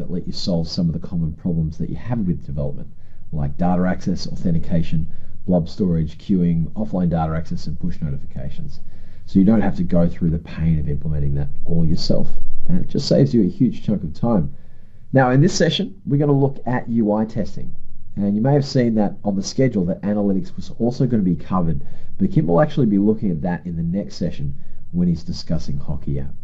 that let you solve some of the common problems that you have with development, like data access, authentication, blob storage, queuing, offline data access, and push notifications. So you don't have to go through the pain of implementing that all yourself. And it just saves you a huge chunk of time. Now, in this session, we're going to look at UI testing. And you may have seen that on the schedule that analytics was also going to be covered, but Kim will actually be looking at that in the next session when he's discussing Hockey App.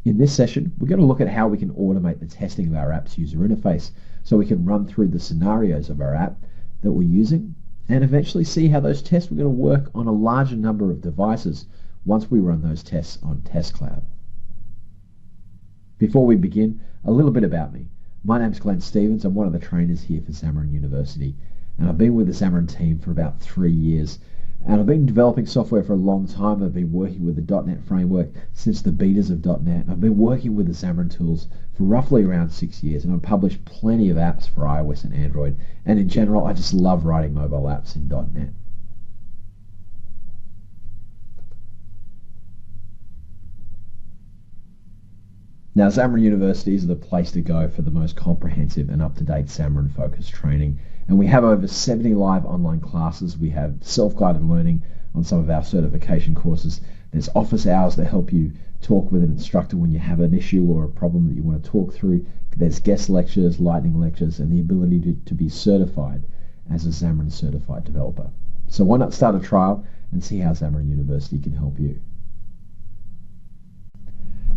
In this session, we're going to look at how we can automate the testing of our app's user interface so we can run through the scenarios of our app that we're using and eventually see how those tests are going to work on a larger number of devices once we run those tests on Test Cloud. Before we begin, a little bit about me. My name's Glenn Stevens. I'm one of the trainers here for Xamarin University, and I've been with the Xamarin team for about 3 years. And I've been developing software for a long time. I've been working with the .NET framework since the betas of .NET. I've been working with the Xamarin tools for roughly around 6 years, and I've published plenty of apps for iOS and Android. And in general, I just love writing mobile apps in .NET. Now, Xamarin University is the place to go for the most comprehensive and up-to-date Xamarin-focused training. And we have over 70 live online classes. We have self-guided learning on some of our certification courses. There's office hours that help you talk with an instructor when you have an issue or a problem that you want to talk through. There's guest lectures, lightning lectures, and the ability to be certified as a Xamarin certified developer. So why not start a trial and see how Xamarin University can help you?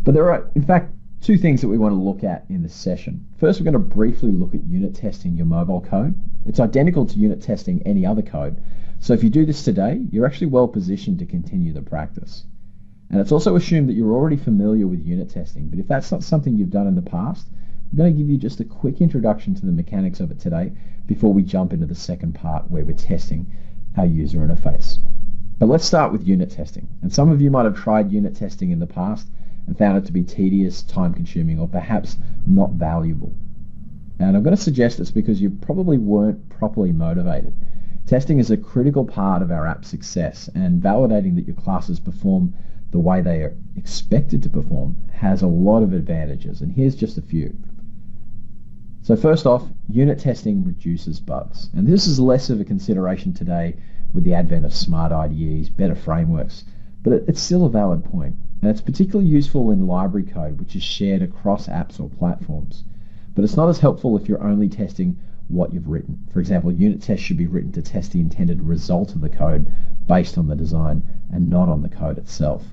But there are, in fact, 2 things that we want to look at in this session. First, we're going to briefly look at unit testing your mobile code. It's identical to unit testing any other code. So if you do this today, you're actually well positioned to continue the practice. And it's also assumed that you're already familiar with unit testing, but if that's not something you've done in the past, I'm going to give you just a quick introduction to the mechanics of it today before we jump into the second part where we're testing our user interface. But let's start with unit testing. And some of you might have tried unit testing in the past and found it to be tedious, time-consuming, or perhaps not valuable. And I'm going to suggest it's because you probably weren't properly motivated. Testing is a critical part of our app's success, and validating that your classes perform the way they are expected to perform has a lot of advantages, and here's just a few. So first off, unit testing reduces bugs, and this is less of a consideration today with the advent of smart IDEs, better frameworks, but it's still a valid point. And it's particularly useful in library code, which is shared across apps or platforms. But it's not as helpful if you're only testing what you've written. For example, unit tests should be written to test the intended result of the code based on the design and not on the code itself.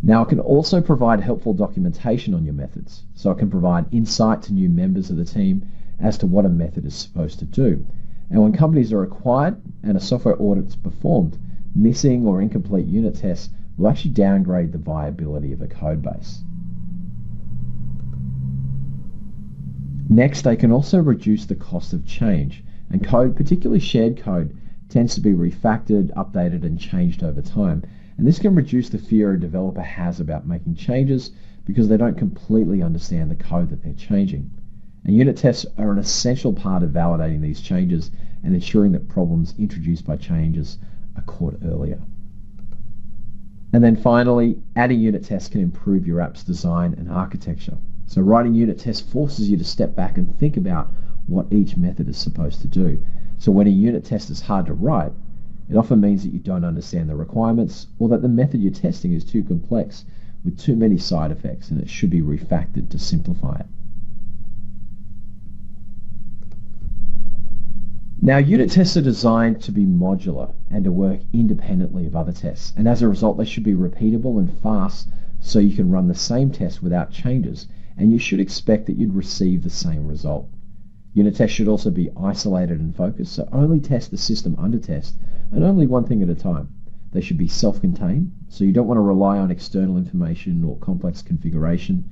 Now, it can also provide helpful documentation on your methods. So it can provide insight to new members of the team as to what a method is supposed to do. And when companies are acquired and a software audit is performed, missing or incomplete unit tests will actually downgrade the viability of a code base. Next, they can also reduce the cost of change, and code, particularly shared code, tends to be refactored, updated, and changed over time. And this can reduce the fear a developer has about making changes because they don't completely understand the code that they're changing. And unit tests are an essential part of validating these changes and ensuring that problems introduced by changes are caught earlier. And then finally, adding unit tests can improve your app's design and architecture. So writing unit tests forces you to step back and think about what each method is supposed to do. So when a unit test is hard to write, it often means that you don't understand the requirements or that the method you're testing is too complex with too many side effects and it should be refactored to simplify it. Now, unit tests are designed to be modular and to work independently of other tests, and as a result they should be repeatable and fast so you can run the same test without changes, and you should expect that you'd receive the same result. Unit tests should also be isolated and focused, so only test the system under test, and only one thing at a time. They should be self-contained, so you don't want to rely on external information or complex configuration.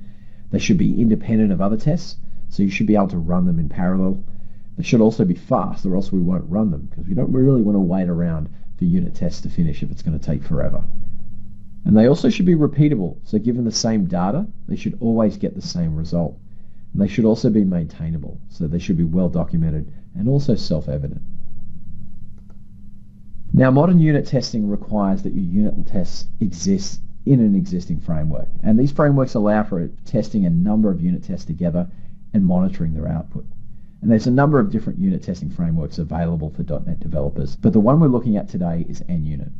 They should be independent of other tests, so you should be able to run them in parallel. They should also be fast, or else we won't run them, because we don't really want to wait around for unit tests to finish if it's going to take forever. And they also should be repeatable, so given the same data, they should always get the same result. And they should also be maintainable, so they should be well documented and also self-evident. Now, modern unit testing requires that your unit tests exist in an existing framework. And these frameworks allow for testing a number of unit tests together and monitoring their output. And there's a number of different unit testing frameworks available for .NET developers, but the one we're looking at today is NUnit.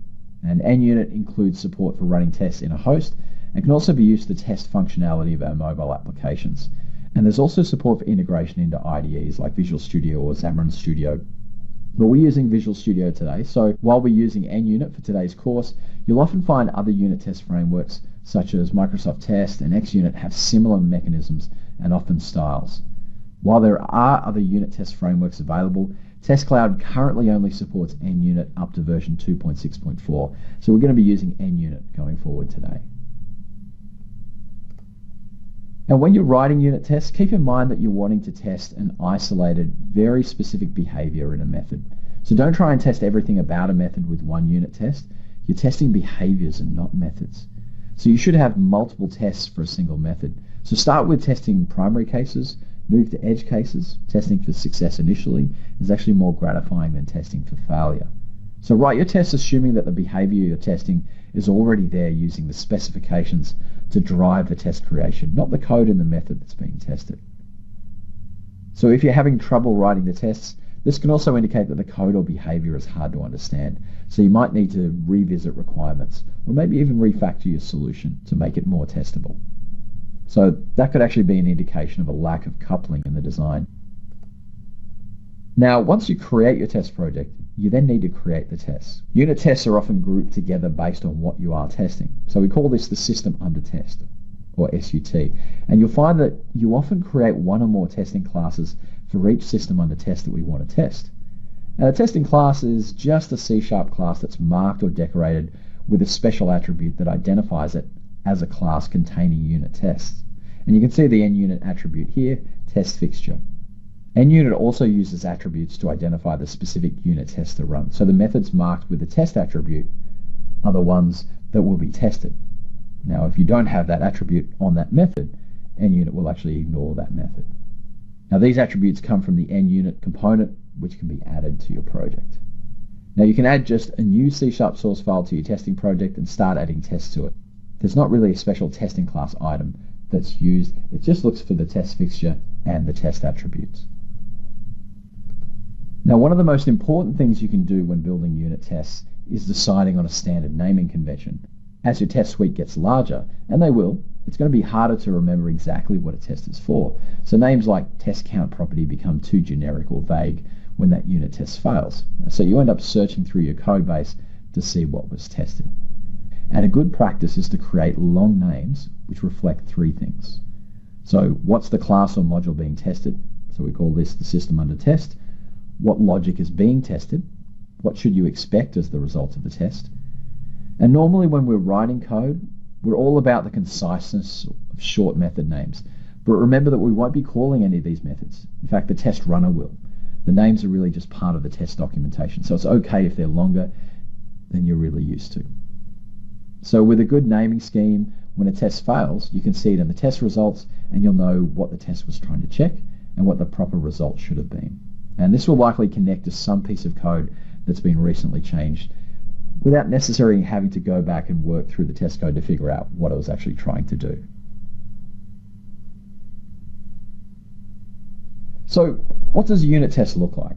And NUnit includes support for running tests in a host and can also be used to test functionality of our mobile applications. And there's also support for integration into IDEs like Visual Studio or Xamarin Studio. But we're using Visual Studio today, so while we're using NUnit for today's course, you'll often find other unit test frameworks such as Microsoft Test and XUnit have similar mechanisms and often styles. While there are other unit test frameworks available, Test Cloud currently only supports NUnit up to version 2.6.4, so we're going to be using NUnit going forward today. Now, when you're writing unit tests, keep in mind that you're wanting to test an isolated, very specific behavior in a method. So don't try and test everything about a method with one unit test. You're testing behaviors and not methods. So you should have multiple tests for a single method. So start with testing primary cases, move to edge cases. Testing for success initially is actually more gratifying than testing for failure. So write your tests assuming that the behavior you're testing is already there using the specifications to drive the test creation, not the code in the method that's being tested. So if you're having trouble writing the tests, this can also indicate that the code or behavior is hard to understand. So you might need to revisit requirements or maybe even refactor your solution to make it more testable. So that could actually be an indication of a lack of coupling in the design. Now, once you create your test project, you then need to create the tests. Unit tests are often grouped together based on what you are testing. So we call this the system under test, or SUT. And you'll find that you often create one or more testing classes for each system under test that we want to test. And a testing class is just a C# class that's marked or decorated with a special attribute that identifies it as a class containing unit tests. And you can see the NUnit attribute here, test fixture. NUnit also uses attributes to identify the specific unit test to run. So the methods marked with the test attribute are the ones that will be tested. Now, if you don't have that attribute on that method, NUnit will actually ignore that method. Now, these attributes come from the NUnit component, which can be added to your project. Now, you can add just a new C# source file to your testing project and start adding tests to it. There's not really a special testing class item that's used. It just looks for the test fixture and the test attributes. Now, one of the most important things you can do when building unit tests is deciding on a standard naming convention. As your test suite gets larger, and they will, it's going to be harder to remember exactly what a test is for. So names like test count property become too generic or vague when that unit test fails. So you end up searching through your code base to see what was tested. And a good practice is to create long names which reflect three things. So what's the class or module being tested? So we call this the system under test. What logic is being tested? What should you expect as the result of the test? And normally when we're writing code, we're all about the conciseness of short method names. But remember that we won't be calling any of these methods. In fact, the test runner will. The names are really just part of the test documentation. So it's okay if they're longer than you're really used to. So with a good naming scheme, when a test fails, you can see it in the test results and you'll know what the test was trying to check and what the proper result should have been. And this will likely connect to some piece of code that's been recently changed without necessarily having to go back and work through the test code to figure out what it was actually trying to do. So what does a unit test look like?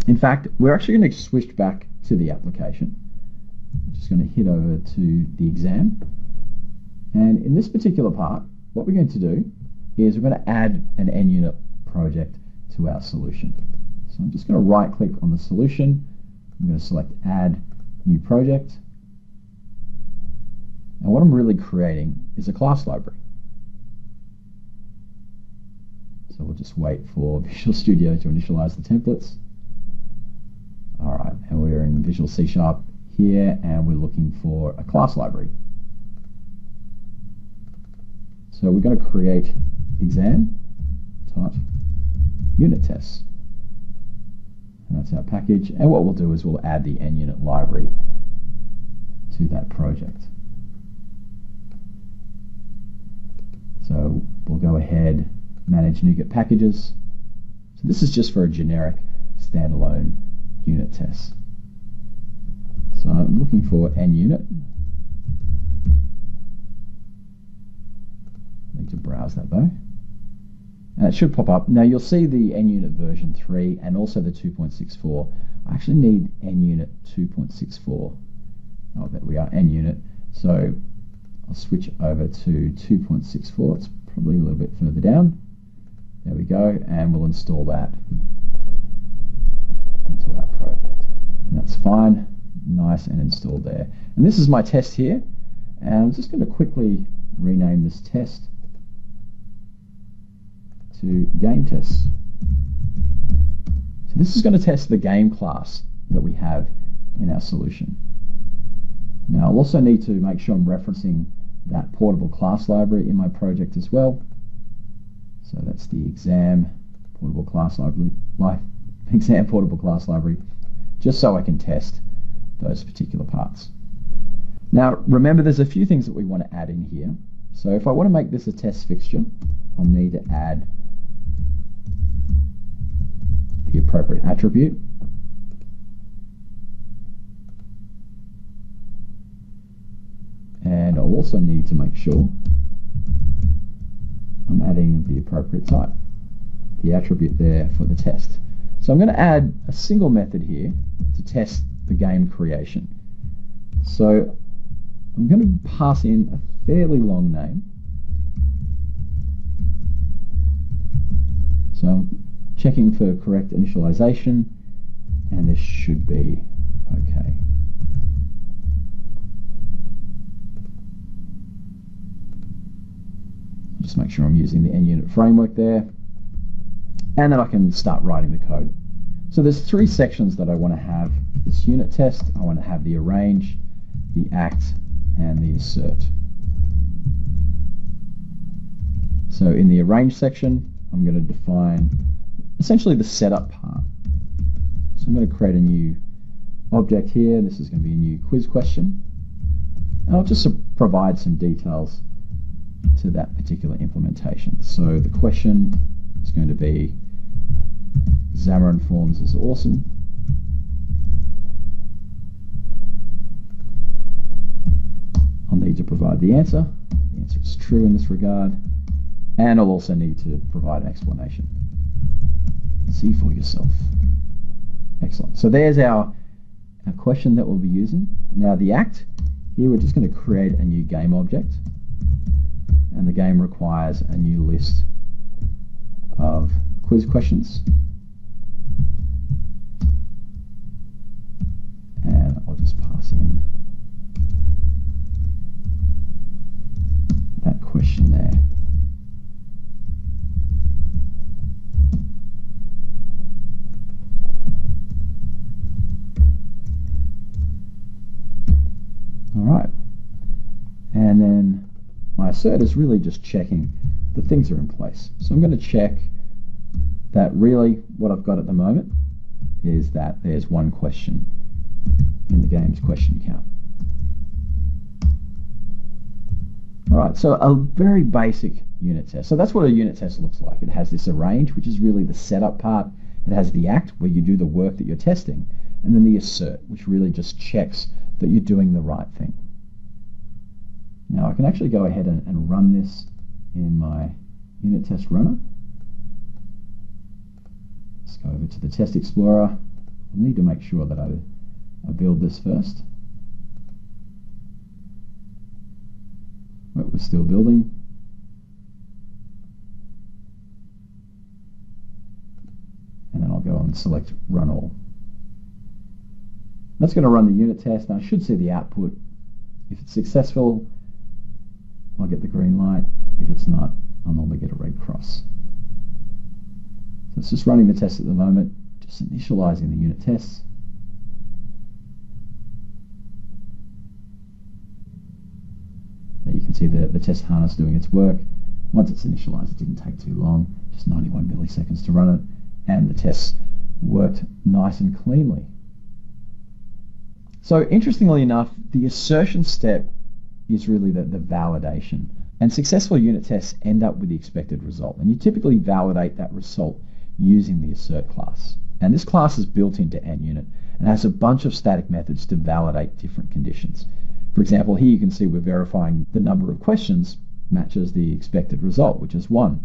In fact, we're actually going to switch back to the application. I'm just going to hit over to the exam. And in this particular part, what we're going to do is we're going to add an NUnit project to our solution. So I'm just going to right click on the solution. I'm going to select add new project. And what I'm really creating is a class library. So we'll just wait for Visual Studio to initialize the templates. All right, and we're in Visual C# here, and we're looking for a class library. So we're going to create exam type unit tests. And that's our package. And what we'll do is we'll add the NUnit library to that project. So we'll go ahead, manage NuGet packages. So this is just for a generic standalone unit test. So I'm looking for NUnit. How's that though? And it should pop up. Now you'll see the NUnit version 3 and also the 2.64. I actually need NUnit 2.64. Oh, there we are, NUnit. So I'll switch over to 2.64. It's probably a little bit further down. There we go, and we'll install that into our project. And that's fine, nice and installed there. And this is my test here. And I'm just going to quickly rename this test to game tests. So this is going to test the game class that we have in our solution. Now I'll also need to make sure I'm referencing that portable class library in my project as well. So that's the exam portable class library, exam portable class library, just so I can test those particular parts. Now remember, there's a few things that we want to add in here. So if I want to make this a test fixture, I'll need to add the appropriate attribute. And I'll also need to make sure I'm adding the appropriate type, the attribute there for the test. So I'm going to add a single method here to test the game creation. So I'm going to pass in a fairly long name. So I'm checking for correct initialization, and this should be okay. Just make sure I'm using the NUnit framework there, and then I can start writing the code. So there's three sections that I want to have this unit test. I want to have the arrange, the act, and the assert. So in the arrange section, I'm going to define essentially the setup part. So I'm going to create a new object here. This is going to be a new quiz question, and I'll just provide some details to that particular implementation. So the question is going to be, Xamarin Forms is awesome. I'll need to provide the answer. The answer is true in this regard. And I'll also need to provide an explanation. See for yourself. Excellent. So there's our question that we'll be using. Now the act, here we're just going to create a new game object. And the game requires a new list of quiz questions. And I'll just pass in that question there. All right. And then my assert is really just checking that things are in place. So I'm going to check that really what I've got at the moment is that there's one question in the game's question count. All right, so a very basic unit test. So that's what a unit test looks like. It has this arrange, which is really the setup part. It has the act, where you do the work that you're testing, and then the assert, which really just checks that you're doing the right thing. Now I can actually go ahead and run this in my unit test runner. Let's go over to the Test Explorer. I need to make sure that I build this first. We're still building. And then I'll go and select Run All. That's going to run the unit test, and I should see the output. If it's successful, I'll get the green light. If it's not, I'll normally get a red cross. So it's just running the test at the moment, just initializing the unit tests. There you can see the test harness doing its work. Once it's initialized, it didn't take too long, just 91 milliseconds to run it, and the tests worked nice and cleanly. So interestingly enough, the assertion step is really the validation. And successful unit tests end up with the expected result. And you typically validate that result using the assert class. And this class is built into NUnit and has a bunch of static methods to validate different conditions. For example, here you can see we're verifying the number of questions matches the expected result, which is 1.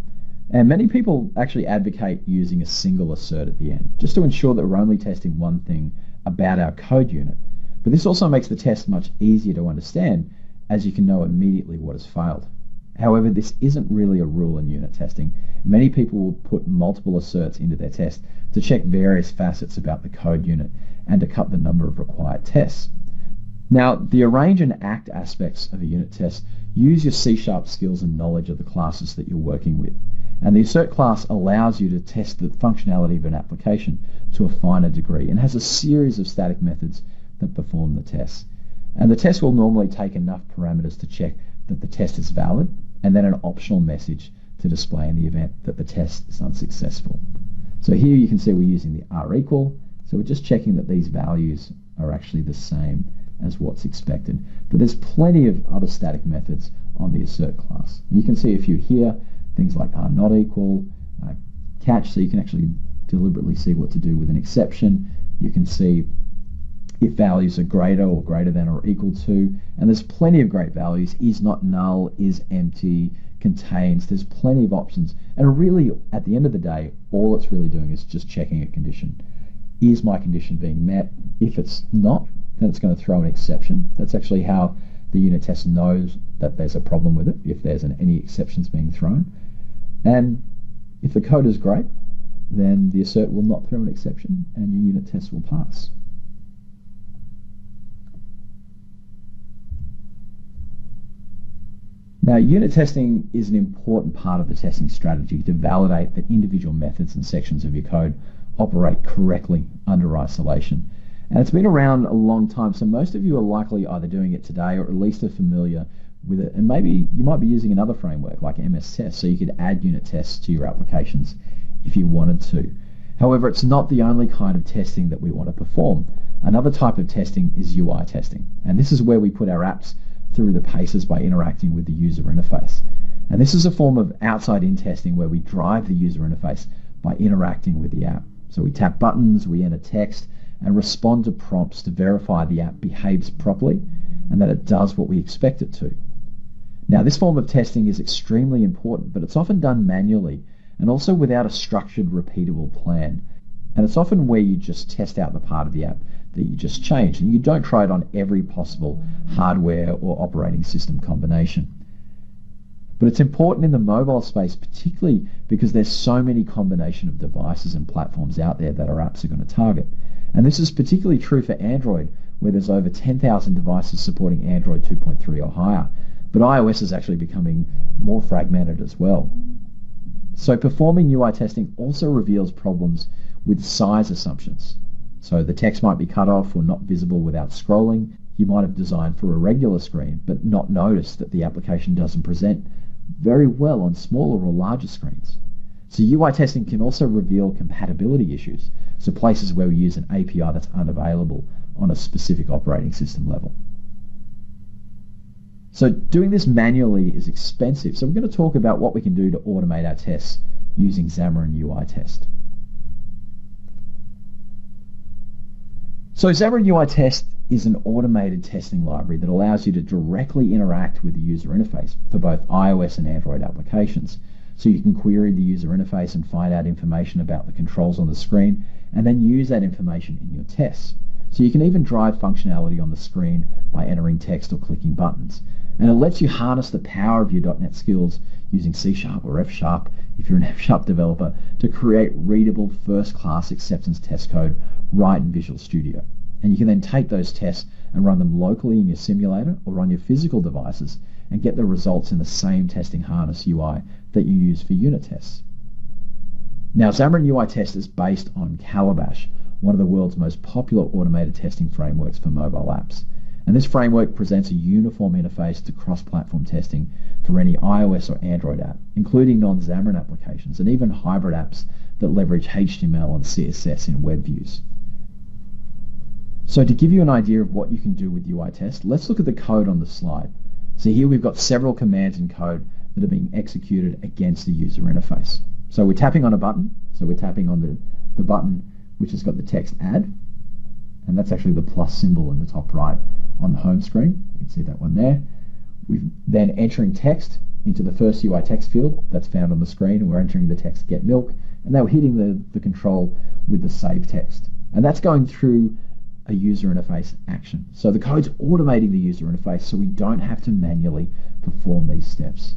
And many people actually advocate using a single assert at the end, just to ensure that we're only testing one thing about our code unit. But this also makes the test much easier to understand, as you can know immediately what has failed. However, this isn't really a rule in unit testing. Many people will put multiple asserts into their test to check various facets about the code unit and to cut the number of required tests. Now, the arrange and act aspects of a unit test use your C# skills and knowledge of the classes that you're working with. And the assert class allows you to test the functionality of an application to a finer degree and has a series of static methods that perform the tests. And the test will normally take enough parameters to check that the test is valid, and then an optional message to display in the event that the test is unsuccessful. So here you can see we're using the R equal, so we're just checking that these values are actually the same as what's expected. But there's plenty of other static methods on the assert class. And you can see a few here, things like R not equal, catch, so you can actually deliberately see what to do with an exception. You can see if values are greater or greater than or equal to, and there's plenty of great values, is not null, is empty, contains, there's plenty of options. And really, at the end of the day, all it's really doing is just checking a condition. Is my condition being met? If it's not, then it's going to throw an exception. That's actually how the unit test knows that there's a problem with it, if there's any exceptions being thrown. And if the code is great, then the assert will not throw an exception and your unit test will pass. Now, unit testing is an important part of the testing strategy to validate that individual methods and sections of your code operate correctly under isolation. And it's been around a long time, so most of you are likely either doing it today or at least are familiar with it. And maybe you might be using another framework like MS Test, so you could add unit tests to your applications if you wanted to. However, it's not the only kind of testing that we want to perform. Another type of testing is UI testing. And this is where we put our apps through the paces by interacting with the user interface. And this is a form of outside-in testing where we drive the user interface by interacting with the app. So we tap buttons, we enter text, and respond to prompts to verify the app behaves properly and that it does what we expect it to. Now, this form of testing is extremely important, but it's often done manually and also without a structured, repeatable plan. And it's often where you just test out the part of the app that you just changed, and you don't try it on every possible hardware or operating system combination. But it's important in the mobile space, particularly because there's so many combination of devices and platforms out there that our apps are going to target. And this is particularly true for Android, where there's over 10,000 devices supporting Android 2.3 or higher. But iOS is actually becoming more fragmented as well. So performing UI testing also reveals problems with size assumptions. So the text might be cut off or not visible without scrolling. You might have designed for a regular screen, but not noticed that the application doesn't present very well on smaller or larger screens. So UI testing can also reveal compatibility issues, so places where we use an API that's unavailable on a specific operating system level. So doing this manually is expensive, so we're going to talk about what we can do to automate our tests using Xamarin UI Test. So Xamarin UI Test is an automated testing library that allows you to directly interact with the user interface for both iOS and Android applications. So you can query the user interface and find out information about the controls on the screen and then use that information in your tests. So you can even drive functionality on the screen by entering text or clicking buttons. And it lets you harness the power of your .NET skills using C# or F# if you're an F# developer to create readable first-class acceptance test code right in Visual Studio. And you can then take those tests and run them locally in your simulator or on your physical devices and get the results in the same testing harness UI that you use for unit tests. Now, Xamarin UI Test is based on Calabash, one of the world's most popular automated testing frameworks for mobile apps. And this framework presents a uniform interface to cross-platform testing for any iOS or Android app, including non-Xamarin applications and even hybrid apps that leverage HTML and CSS in web views. So to give you an idea of what you can do with UI Test, let's look at the code on the slide. So here we've got several commands in code that are being executed against the user interface. So we're tapping on a button, so we're tapping on the button which has got the text add, and that's actually the plus symbol in the top right on the home screen. You can see that one there. We're then entering text into the first UI text field that's found on the screen, and we're entering the text get milk, and now we're hitting the control with the save text. And that's going through a user interface action. So the code's automating the user interface so we don't have to manually perform these steps.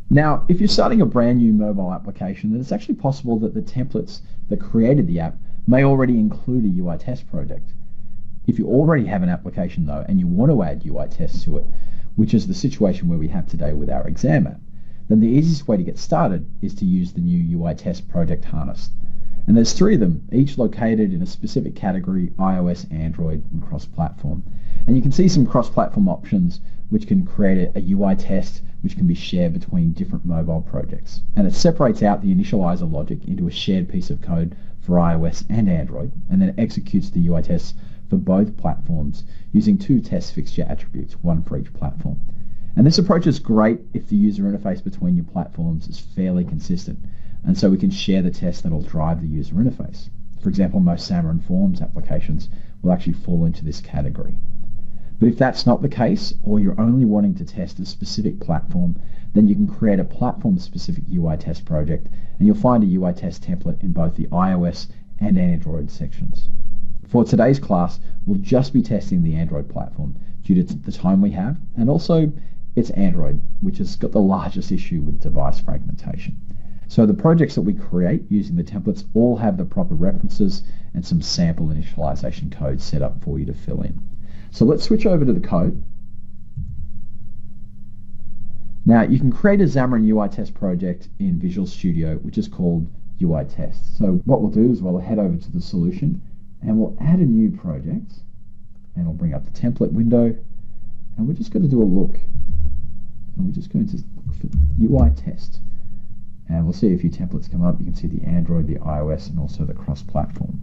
Now, if you're starting a brand new mobile application, then it's actually possible that the templates that created the app may already include a UI test project. If you already have an application though, and you want to add UI tests to it, which is the situation where we have today with our exam app, then the easiest way to get started is to use the new UI test project harness. And there's 3 of them, each located in a specific category: iOS, Android, and cross-platform. And you can see some cross-platform options which can create a UI test which can be shared between different mobile projects. And it separates out the initializer logic into a shared piece of code for iOS and Android, and then executes the UI tests for both platforms using 2 test fixture attributes, one for each platform. And this approach is great if the user interface between your platforms is fairly consistent, and so we can share the tests that will drive the user interface. For example, most Xamarin Forms applications will actually fall into this category. But if that's not the case, or you're only wanting to test a specific platform, then you can create a platform-specific UI test project, and you'll find a UI test template in both the iOS and Android sections. For today's class, we'll just be testing the Android platform due to the time we have, and also it's Android, which has got the largest issue with device fragmentation. So the projects that we create using the templates all have the proper references and some sample initialization code set up for you to fill in. So let's switch over to the code. Now you can create a Xamarin UI test project in Visual Studio, which is called UI test. So what we'll do is we'll head over to the solution and we'll add a new project, and we'll bring up the template window, and we're just going to do a look, and we're just going to look for UI test, and we'll see a few templates come up. You can see the Android, the iOS, and also the cross-platform.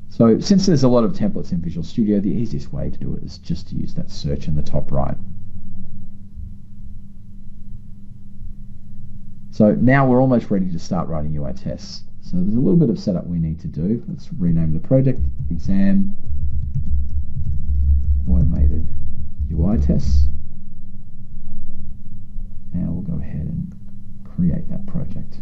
So since there's a lot of templates in Visual Studio, the easiest way to do it is just to use that search in the top right. So now we're almost ready to start writing UI tests. So there's a little bit of setup we need to do. Let's rename the project Exam Automated UI Tests. And we'll go ahead and create that project.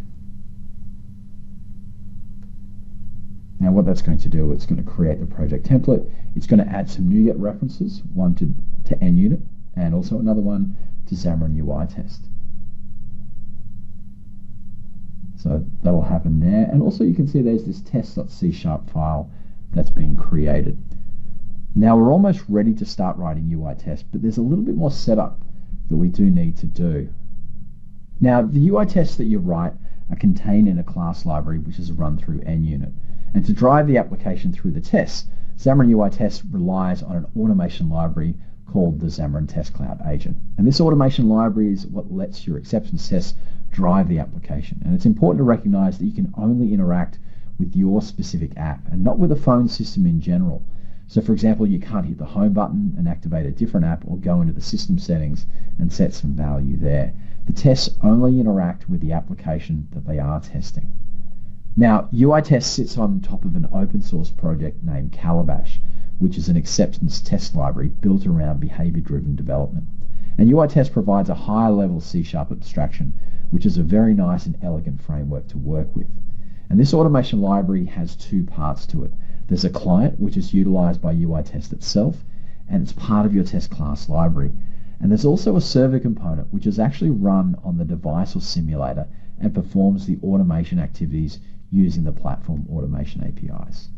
Now what that's going to do, it's going to create the project template. It's going to add some NUnit references, one to NUnit, and also another one to Xamarin UI Test. So that'll happen there. And also you can see there's this test.c# file that's been created. Now we're almost ready to start writing UI tests, but there's a little bit more setup that we do need to do. Now the UI tests that you write are contained in a class library which is run through NUnit. And to drive the application through the tests, Xamarin UI Test relies on an automation library called the Xamarin Test Cloud Agent. And this automation library is what lets your acceptance tests drive the application. And it's important to recognize that you can only interact with your specific app and not with a phone system in general. So for example, you can't hit the home button and activate a different app, or go into the system settings and set some value there. The tests only interact with the application that they are testing. Now, UI Test sits on top of an open source project named Calabash, which is an acceptance test library built around behavior-driven development. And UI Test provides a higher level C# abstraction, which is a very nice and elegant framework to work with. And this automation library has 2 parts to it. There's a client, which is utilized by UI Test itself, and it's part of your test class library. And there's also a server component, which is actually run on the device or simulator and performs the automation activities using the platform automation APIs.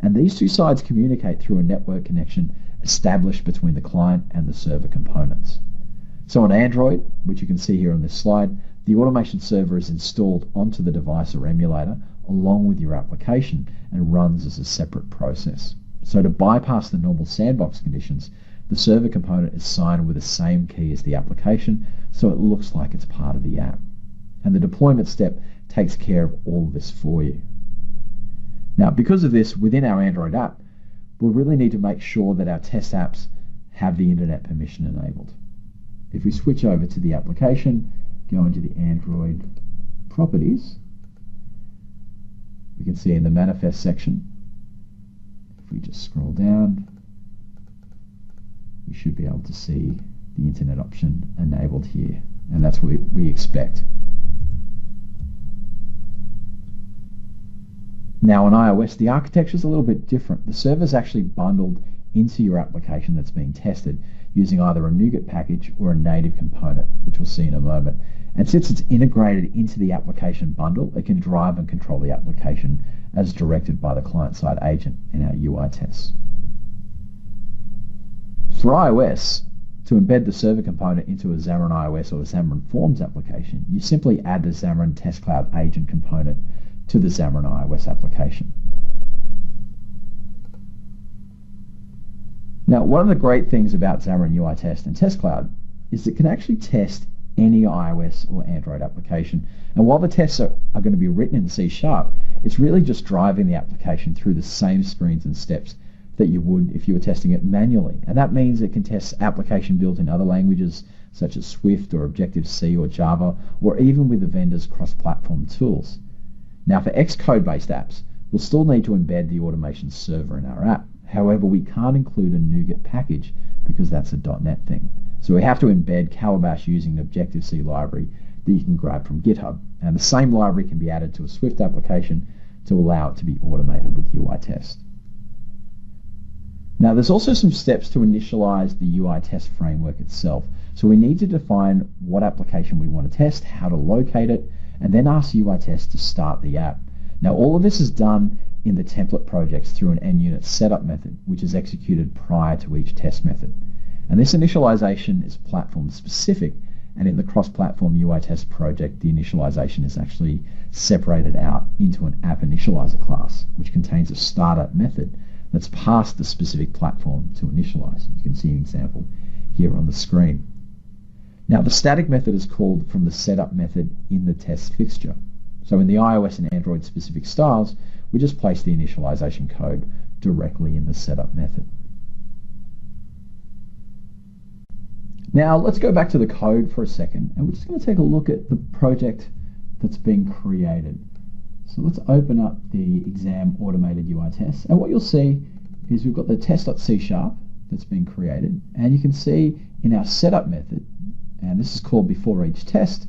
And these 2 sides communicate through a network connection established between the client and the server components. So on Android, which you can see here on this slide, the automation server is installed onto the device or emulator along with your application and runs as a separate process. So to bypass the normal sandbox conditions, the server component is signed with the same key as the application, so it looks like it's part of the app. And the deployment step takes care of all of this for you. Now, because of this, within our Android app, we'll really need to make sure that our test apps have the internet permission enabled. If we switch over to the application, go into the Android properties, we can see in the manifest section, if we just scroll down, we should be able to see the internet option enabled here, and that's what we expect. Now on iOS, the architecture is a little bit different. The server is actually bundled into your application that's being tested using either a NUnit package or a native component, which we'll see in a moment. And since it's integrated into the application bundle, it can drive and control the application as directed by the client-side agent in our UI tests. For iOS, to embed the server component into a Xamarin iOS or a Xamarin Forms application, you simply add the Xamarin Test Cloud agent component to the Xamarin iOS application. Now, one of the great things about Xamarin UI Test and Test Cloud is it can actually test any iOS or Android application. And while the tests are going to be written in C#, it's really just driving the application through the same screens and steps that you would if you were testing it manually. And that means it can test application built in other languages such as Swift or Objective-C or Java, or even with the vendor's cross-platform tools. Now for Xcode-based apps, we'll still need to embed the automation server in our app. However, we can't include a NUnit package because that's a .NET thing. So we have to embed Calabash using the Objective-C library that you can grab from GitHub. And the same library can be added to a Swift application to allow it to be automated with UI test. Now there's also some steps to initialize the UI test framework itself. So we need to define what application we want to test, how to locate it, and then ask UI test to start the app. Now all of this is done in the template projects through an NUnit setup method, which is executed prior to each test method. And this initialization is platform specific, and in the cross-platform UI test project, the initialization is actually separated out into an app initializer class, which contains a startup method that's passed the specific platform to initialize. You can see an example here on the screen. Now the static method is called from the setup method in the test fixture. So in the iOS and Android specific styles, we just place the initialization code directly in the setup method. Now let's go back to the code for a second, and we're just going to take a look at the project that's been created. So let's open up the exam automated UI test, and what you'll see is we've got the test.c# that's been created, and you can see in our setup method, and this is called before each test,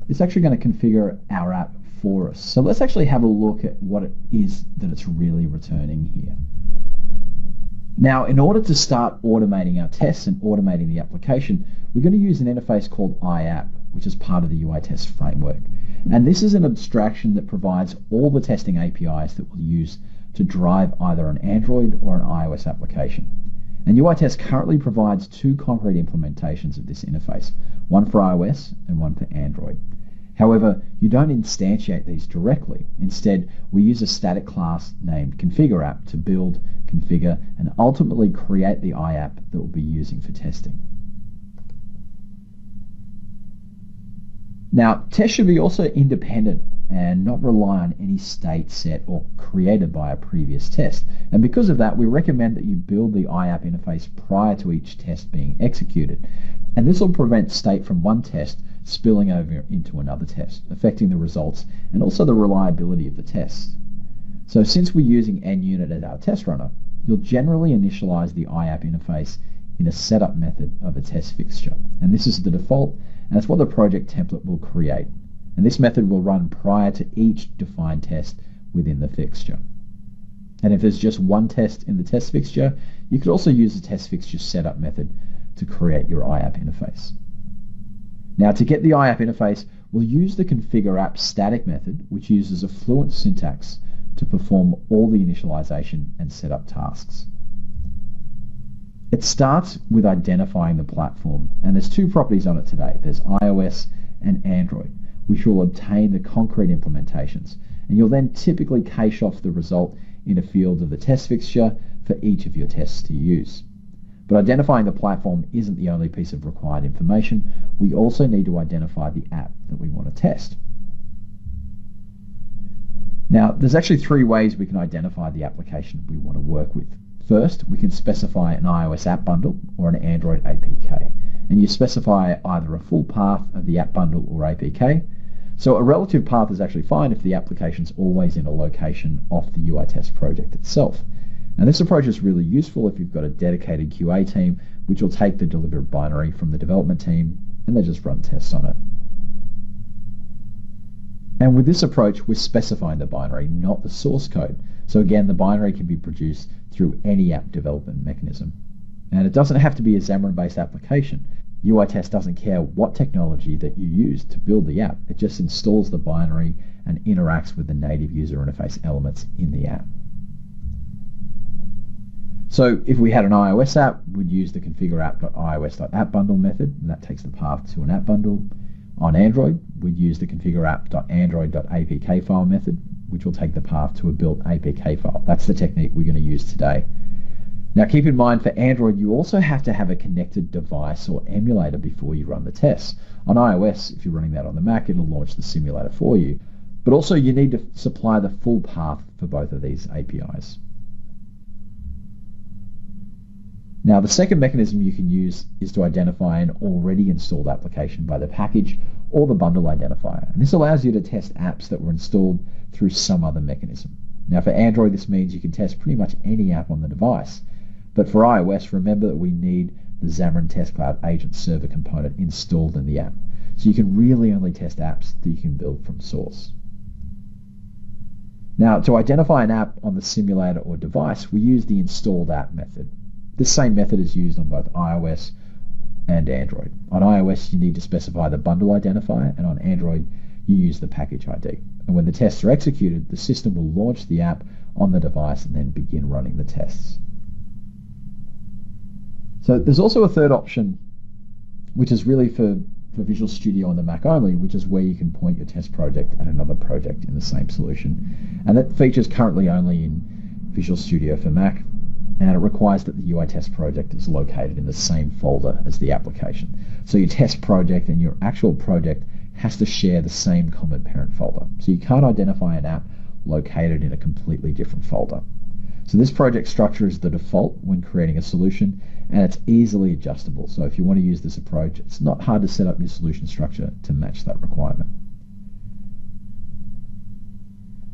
it's actually going to configure our app for us. So let's actually have a look at what it is that it's really returning here. Now, in order to start automating our tests and automating the application, we're going to use an interface called iApp, which is part of the UI test framework. And this is an abstraction that provides all the testing APIs that we'll use to drive either an Android or an iOS application. And UI test currently provides two concrete implementations of this interface, one for iOS and one for Android. However, you don't instantiate these directly. Instead, we use a static class named ConfigureApp to build, configure, and ultimately create the iApp that we'll be using for testing. Now, tests should be also independent and not rely on any state set or created by a previous test. And because of that, we recommend that you build the iApp interface prior to each test being executed. And this will prevent state from one test spilling over into another test, affecting the results and also the reliability of the test. So since we're using NUnit as our test runner, you'll generally initialize the iApp interface in a setup method of a test fixture. And this is the default, and it's what the project template will create. And this method will run prior to each defined test within the fixture. And if there's just one test in the test fixture, you could also use the test fixture setup method to create your iApp interface. Now to get the iApp interface, we'll use the ConfigureApp static method, which uses a fluent syntax to perform all the initialization and setup tasks. It starts with identifying the platform, and there's two properties on it today. There's iOS and Android, which will obtain the concrete implementations, and you'll then typically cache off the result in a field of the test fixture for each of your tests to use. But identifying the platform isn't the only piece of required information. We also need to identify the app that we want to test. Now, there's actually three ways we can identify the application we want to work with. First, we can specify an iOS app bundle or an Android APK. And you specify either a full path of the app bundle or APK. So a relative path is actually fine if the application's always in a location off the UI test project itself. And this approach is really useful if you've got a dedicated QA team, which will take the delivered binary from the development team and they just run tests on it. And with this approach, we're specifying the binary, not the source code. So again, the binary can be produced through any app development mechanism. And it doesn't have to be a Xamarin-based application. UITest doesn't care what technology that you use to build the app. It just installs the binary and interacts with the native user interface elements in the app. So if we had an iOS app, we'd use the configure app.ios.appBundle method, and that takes the path to an app bundle. On Android, we'd use the configure app.android.apk file method, which will take the path to a built APK file. That's the technique we're going to use today. Now keep in mind, for Android, you also have to have a connected device or emulator before you run the tests. On iOS, if you're running that on the Mac, it'll launch the simulator for you. But also you need to supply the full path for both of these APIs. Now, the second mechanism you can use is to identify an already installed application by the package or the bundle identifier. And this allows you to test apps that were installed through some other mechanism. Now, for Android, this means you can test pretty much any app on the device. But for iOS, remember that we need the Xamarin Test Cloud Agent Server component installed in the app. So you can really only test apps that you can build from source. Now, to identify an app on the simulator or device, we use the installed app method. This same method is used on both iOS and Android. On iOS, you need to specify the bundle identifier, and on Android, you use the package ID. And when the tests are executed, the system will launch the app on the device and then begin running the tests. So there's also a third option, which is really for Visual Studio on the Mac only, which is where you can point your test project at another project in the same solution. And that feature is currently only in Visual Studio for Mac, and it requires that the UI test project is located in the same folder as the application. So your test project and your actual project has to share the same common parent folder. So you can't identify an app located in a completely different folder. So this project structure is the default when creating a solution, and it's easily adjustable. So if you want to use this approach, it's not hard to set up your solution structure to match that requirement.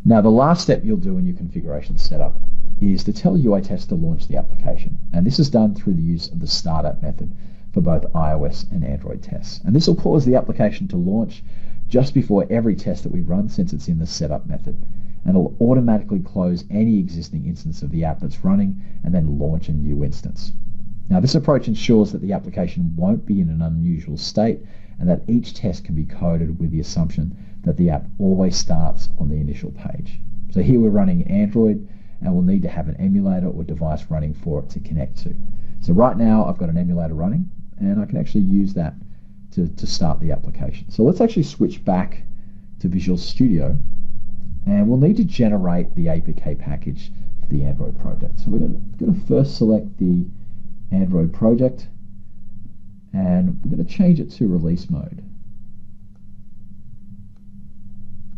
Now, the last step you'll do in your configuration setup is to tell UITest to launch the application. And this is done through the use of the startup method for both iOS and Android tests. And this will cause the application to launch just before every test that we run, since it's in the setup method. And it'll automatically close any existing instance of the app that's running and then launch a new instance. Now, this approach ensures that the application won't be in an unusual state and that each test can be coded with the assumption that the app always starts on the initial page. So here we're running Android, and we'll need to have an emulator or device running for it to connect to. So right now I've got an emulator running, and I can actually use that to start the application. So let's actually switch back to Visual Studio, and we'll need to generate the APK package for the Android project. So we're going to first select the Android project, and we're going to change it to release mode.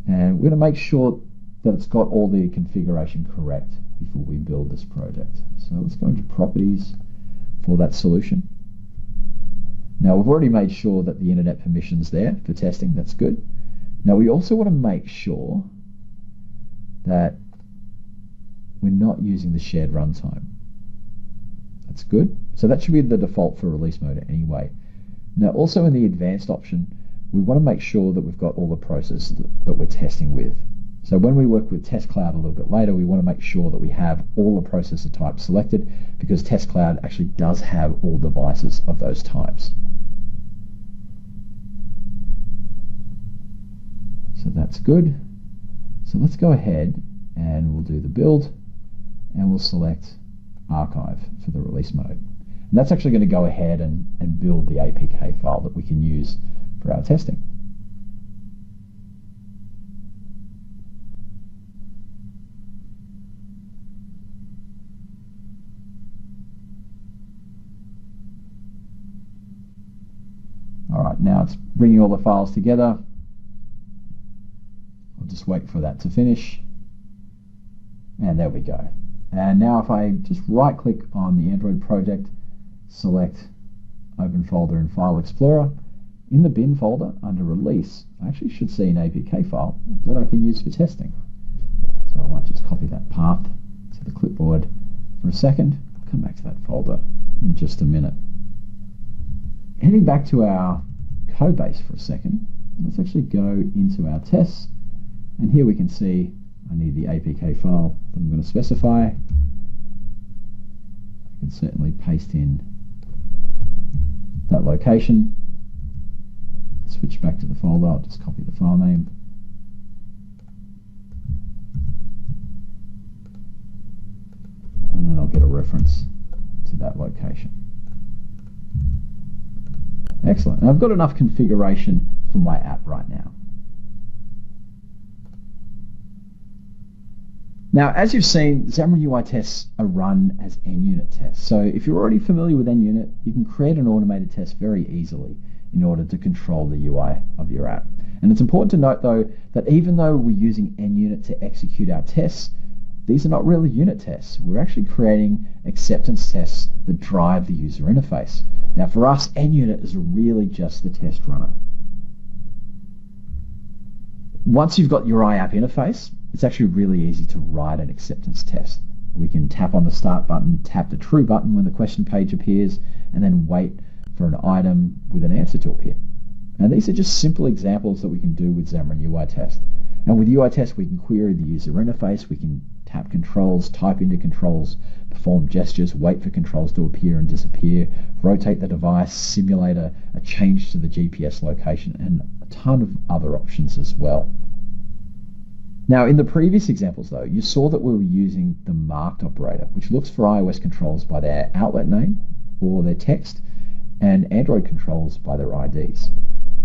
And we're going to make sure that it's got all the configuration correct before we build this project. So let's go into properties for that solution. Now, we've already made sure that the internet permission's there for testing. That's good. Now, we also want to make sure that we're not using the shared runtime. That's good. So that should be the default for release mode anyway. Now, also in the advanced option, we want to make sure that we've got all the processes that we're testing with. So when we work with Test Cloud a little bit later, we want to make sure that we have all the processor types selected, because Test Cloud actually does have all devices of those types. So that's good. So let's go ahead and we'll do the build, and we'll select archive for the release mode. And that's actually going to go ahead and build the APK file that we can use for our testing. Alright, now it's bringing all the files together. I'll just wait for that to finish. And there we go. And now if I just right click on the Android project, select Open Folder in File Explorer, in the bin folder under Release, I actually should see an APK file that I can use for testing. So I might just copy that path to the clipboard, for a second. I'll come back to that folder in just a minute. Heading back to our code base for a second, let's actually go into our tests, and here we can see I need the APK file that I'm going to specify. I can certainly paste in that location. Switch back to the folder, I'll just copy the file name. And then I'll get a reference to that location. Excellent. And I've got enough configuration for my app right now. Now, as you've seen, Xamarin UI tests are run as NUnit tests. So if you're already familiar with NUnit, you can create an automated test very easily in order to control the UI of your app. And it's important to note, though, that even though we're using NUnit to execute our tests, these are not really unit tests. We're actually creating acceptance tests that drive the user interface. Now, for us, NUnit is really just the test runner. Once you've got your iApp interface, it's actually really easy to write an acceptance test. We can tap on the start button, tap the true button when the question page appears, and then wait for an item with an answer to appear. And these are just simple examples that we can do with Xamarin UI test. And with UI test, we can query the user interface, we can tap controls, type into controls, perform gestures, wait for controls to appear and disappear, rotate the device, simulate a change to the GPS location, and a ton of other options as well. Now, in the previous examples, though, you saw that we were using the marked operator, which looks for iOS controls by their outlet name or their text, and Android controls by their IDs.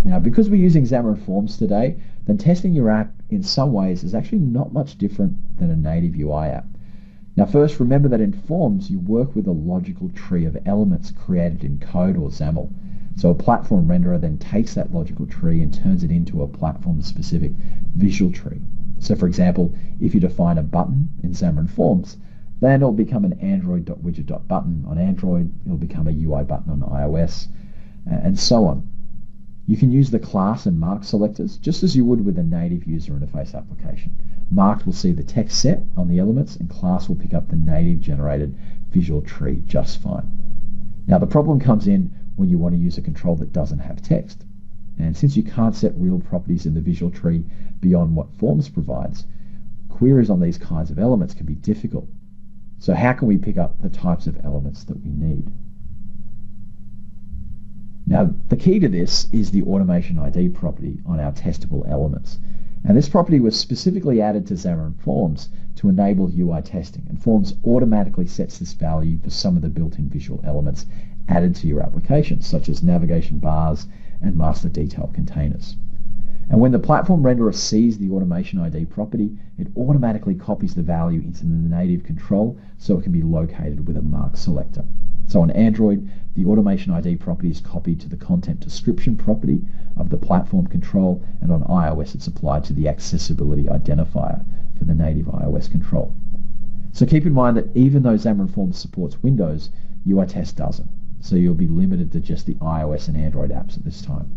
Now, because we're using Xamarin Forms today, then testing your app in some ways is actually not much different than a native UI app. Now, first, remember that in Forms, you work with a logical tree of elements created in code or XAML. So a platform renderer then takes that logical tree and turns it into a platform-specific visual tree. So, for example, if you define a button in Xamarin Forms, then it'll become an Android.widget.button on Android, it'll become a UI button on iOS, and so on. You can use the class and marked selectors just as you would with a native user interface application. Marked will see the text set on the elements, and class will pick up the native generated visual tree just fine. Now, the problem comes in when you want to use a control that doesn't have text. And since you can't set real properties in the visual tree beyond what Forms provides, queries on these kinds of elements can be difficult. So how can we pick up the types of elements that we need? Now, the key to this is the automation ID property on our testable elements. And this property was specifically added to Xamarin Forms to enable UI testing. And Forms automatically sets this value for some of the built-in visual elements added to your application, such as navigation bars and master detail containers. And when the platform renderer sees the automation ID property, it automatically copies the value into the native control so it can be located with a mark selector. So on Android, the automation ID property is copied to the content description property of the platform control, and on iOS it's applied to the accessibility identifier for the native iOS control. So keep in mind that even though Xamarin Forms supports Windows, UI Test doesn't. So you'll be limited to just the iOS and Android apps at this time.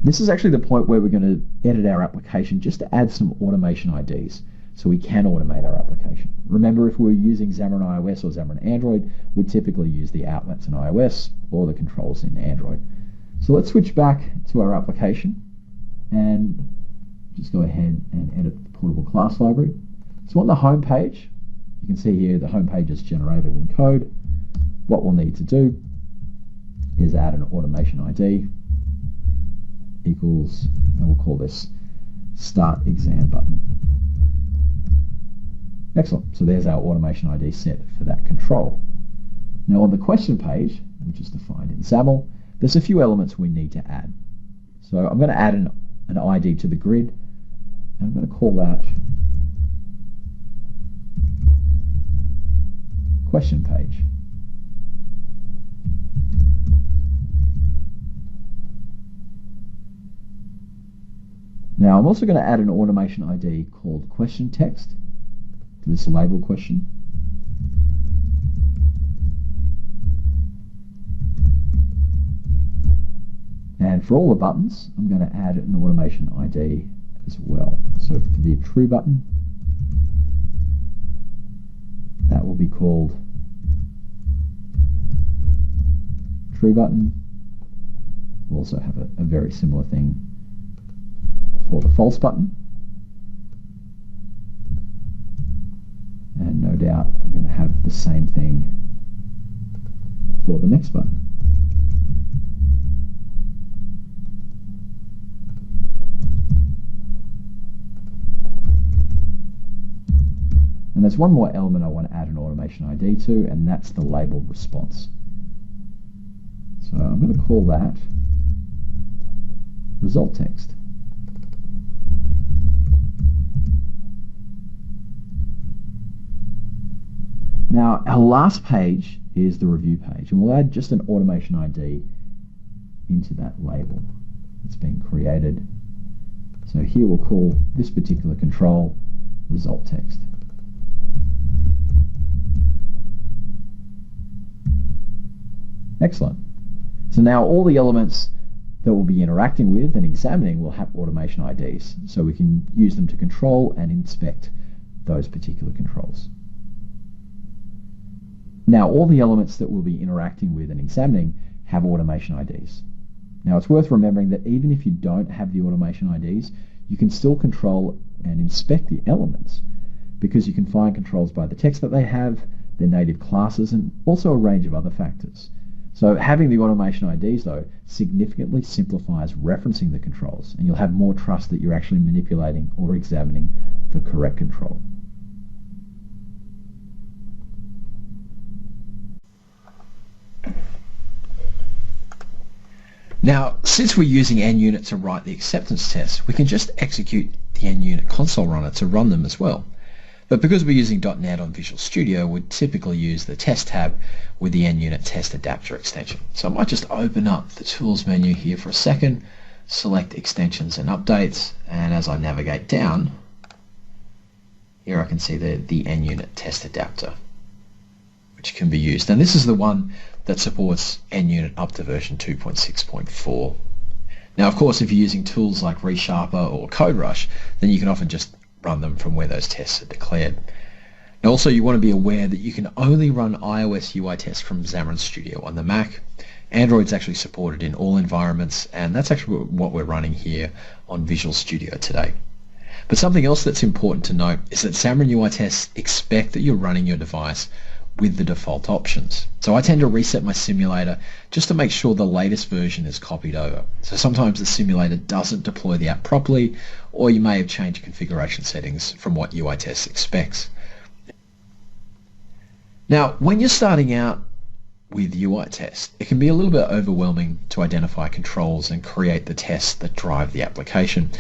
This is actually the point where we're going to edit our application just to add some automation IDs so we can automate our application. Remember, if we were using Xamarin iOS or Xamarin Android, we'd typically use the outlets in iOS or the controls in Android. So let's switch back to our application and just go ahead and edit the portable class library. So on the home page, you can see here the home page is generated in code. What we'll need to do is add an automation ID equals, and we'll call this start exam button. Excellent. So there's our automation ID set for that control. Now on the question page, which is defined in XAML, there's a few elements we need to add. So I'm going to add an ID to the grid, and I'm going to call that question page. Now I'm also going to add an automation ID called question text to this label question. And for all the buttons, I'm going to add an automation ID as well. So for the true button, That will be called true button. We'll also have a very similar thing for the false button. And no doubt I'm going to have the same thing for the next button. And there's one more element I want to add an automation ID to, and that's the label response. So I'm going to call that result text. Now, our last page is the review page, and we'll add just an automation ID into that label that's being created. So here we'll call this particular control result text. Excellent. So now all the elements that we'll be interacting with and examining will have automation IDs, so we can use them to control and inspect those particular controls. Now all the elements that we'll be interacting with and examining have automation IDs. Now it's worth remembering that even if you don't have the automation IDs, you can still control and inspect the elements, because you can find controls by the text that they have, their native classes, and also a range of other factors. So having the automation IDs, though, significantly simplifies referencing the controls, and you'll have more trust that you're actually manipulating or examining the correct control. Now, since we're using NUnit to write the acceptance tests, we can just execute the NUnit console runner to run them as well. But because we're using .NET on Visual Studio, we'd typically use the Test tab with the NUnit Test Adapter extension. So I might just open up the Tools menu here for a second, select Extensions and Updates, and as I navigate down, here I can see the NUnit Test Adapter, which can be used. And this is the one that supports NUnit up to version 2.6.4. Now, of course, if you're using tools like ReSharper or CodeRush, then you can often just run them from where those tests are declared. Now also, you want to be aware that you can only run iOS UI tests from Xamarin Studio on the Mac. Android's actually supported in all environments, and that's actually what we're running here on Visual Studio today. But something else that's important to note is that Xamarin UI tests expect that you're running your device with the default options. So I tend to reset my simulator just to make sure the latest version is copied over. So sometimes the simulator doesn't deploy the app properly, or you may have changed configuration settings from what UI tests expects. Now, when you're starting out with UI tests, it can be a little bit overwhelming to identify controls and create the tests that drive the application.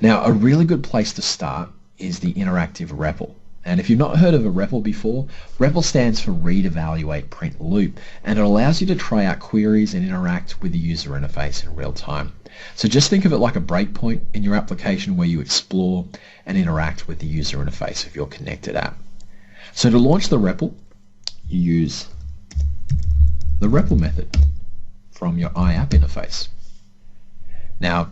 Now, a really good place to start is the interactive REPL. And if you've not heard of a REPL before, REPL stands for Read, Evaluate, Print, Loop, and it allows you to try out queries and interact with the user interface in real time. So just think of it like a breakpoint in your application where you explore and interact with the user interface of your connected app. So to launch the REPL, you use the REPL method from your iApp interface. Now,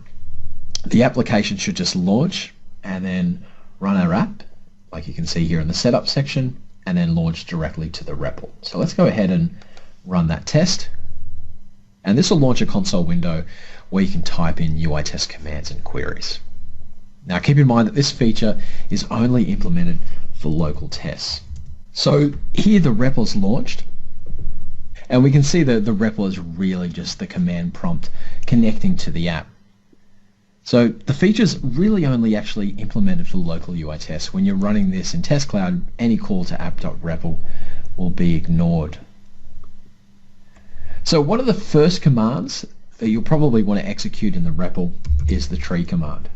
the application should just launch and then run our app, like you can see here in the setup section, and then launch directly to the REPL. So let's go ahead and run that test. And this will launch a console window where you can type in UI test commands and queries. Now keep in mind that this feature is only implemented for local tests. So here the REPL's launched, and we can see that the REPL is really just the command prompt connecting to the app. So the feature's really only actually implemented for local UI tests. When you're running this in Test Cloud, any call to app.REPL will be ignored. So one of the first commands that you'll probably want to execute in the REPL is the tree command.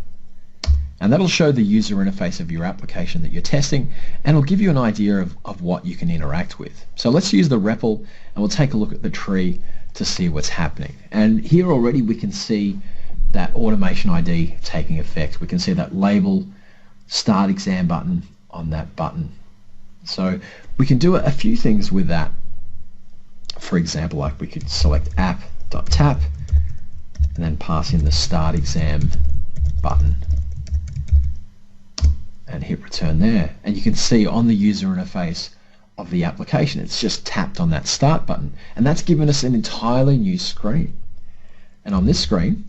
And that'll show the user interface of your application that you're testing, and it'll give you an idea of what you can interact with. So let's use the REPL, and we'll take a look at the tree to see what's happening. And here already we can see that automation ID taking effect. We can see that label start exam button on that button. So we can do a few things with that. For example, like we could select app.tap and then pass in the start exam button and hit return there. And you can see on the user interface of the application. It's just tapped on that start button, and that's given us an entirely new screen. And on this screen,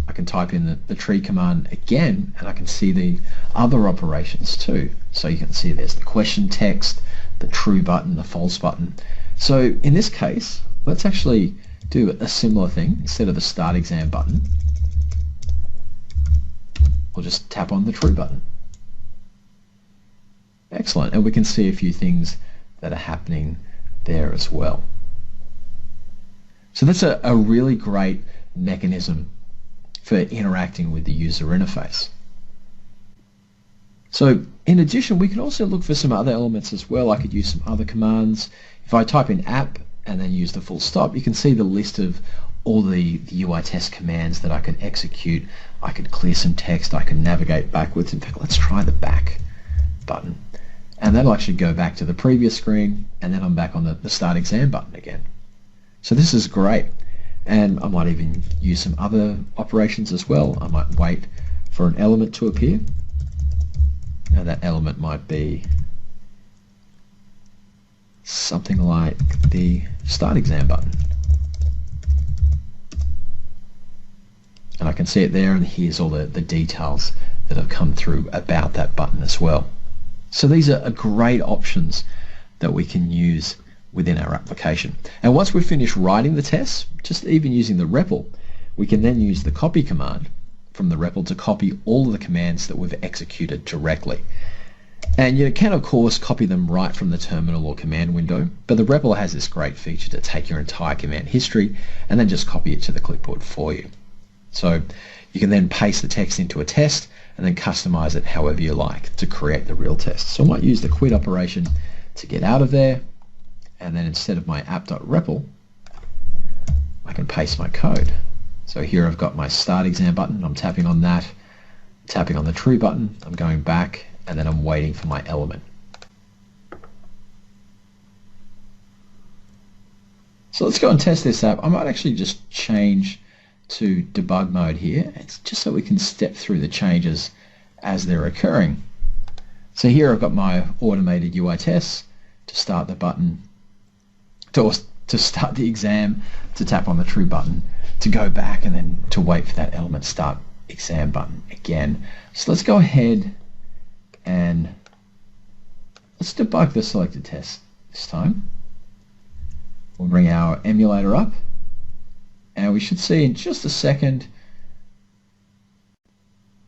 I can type in the tree command again, and I can see the other operations too. So you can see there's the question text, the true button, the false button. So in this case, let's actually do a similar thing. Instead of a start exam button, we'll just tap on the true button. Excellent, and we can see a few things that are happening there as well. So that's a really great mechanism for interacting with the user interface. So in addition, we can also look for some other elements as well. I could use some other commands. If I type in app and then use the full stop, you can see the list of all the UI test commands that I can execute. I could clear some text, I can navigate backwards. In fact, let's try the back button. And that'll actually go back to the previous screen, and then I'm back on the start exam button again. So this is great. And I might even use some other operations as well. I might wait for an element to appear. Now that element might be something like the start exam button. And I can see it there, and here's all the details that have come through about that button as well. So these are great options that we can use within our application. And once we've finished writing the tests, just even using the REPL, we can then use the copy command from the REPL to copy all of the commands that we've executed directly. And you can, of course, copy them right from the terminal or command window, but the REPL has this great feature to take your entire command history and then just copy it to the clipboard for you. So you can then paste the text into a test and then customize it however you like to create the real test. So I might use the quit operation to get out of there, and then instead of my app.repl, I can paste my code. So here I've got my start exam button, I'm tapping on that, tapping on the true button, I'm going back, and then I'm waiting for my element. So let's go and test this app. I might actually just change to debug mode here. It's just so we can step through the changes as they're occurring. So here I've got my automated UI tests to start the button, to start the exam, to tap on the true button, to go back, and then to wait for that element start exam button again. So let's go ahead and let's debug the selected test this time. We'll bring our emulator up, and we should see in just a second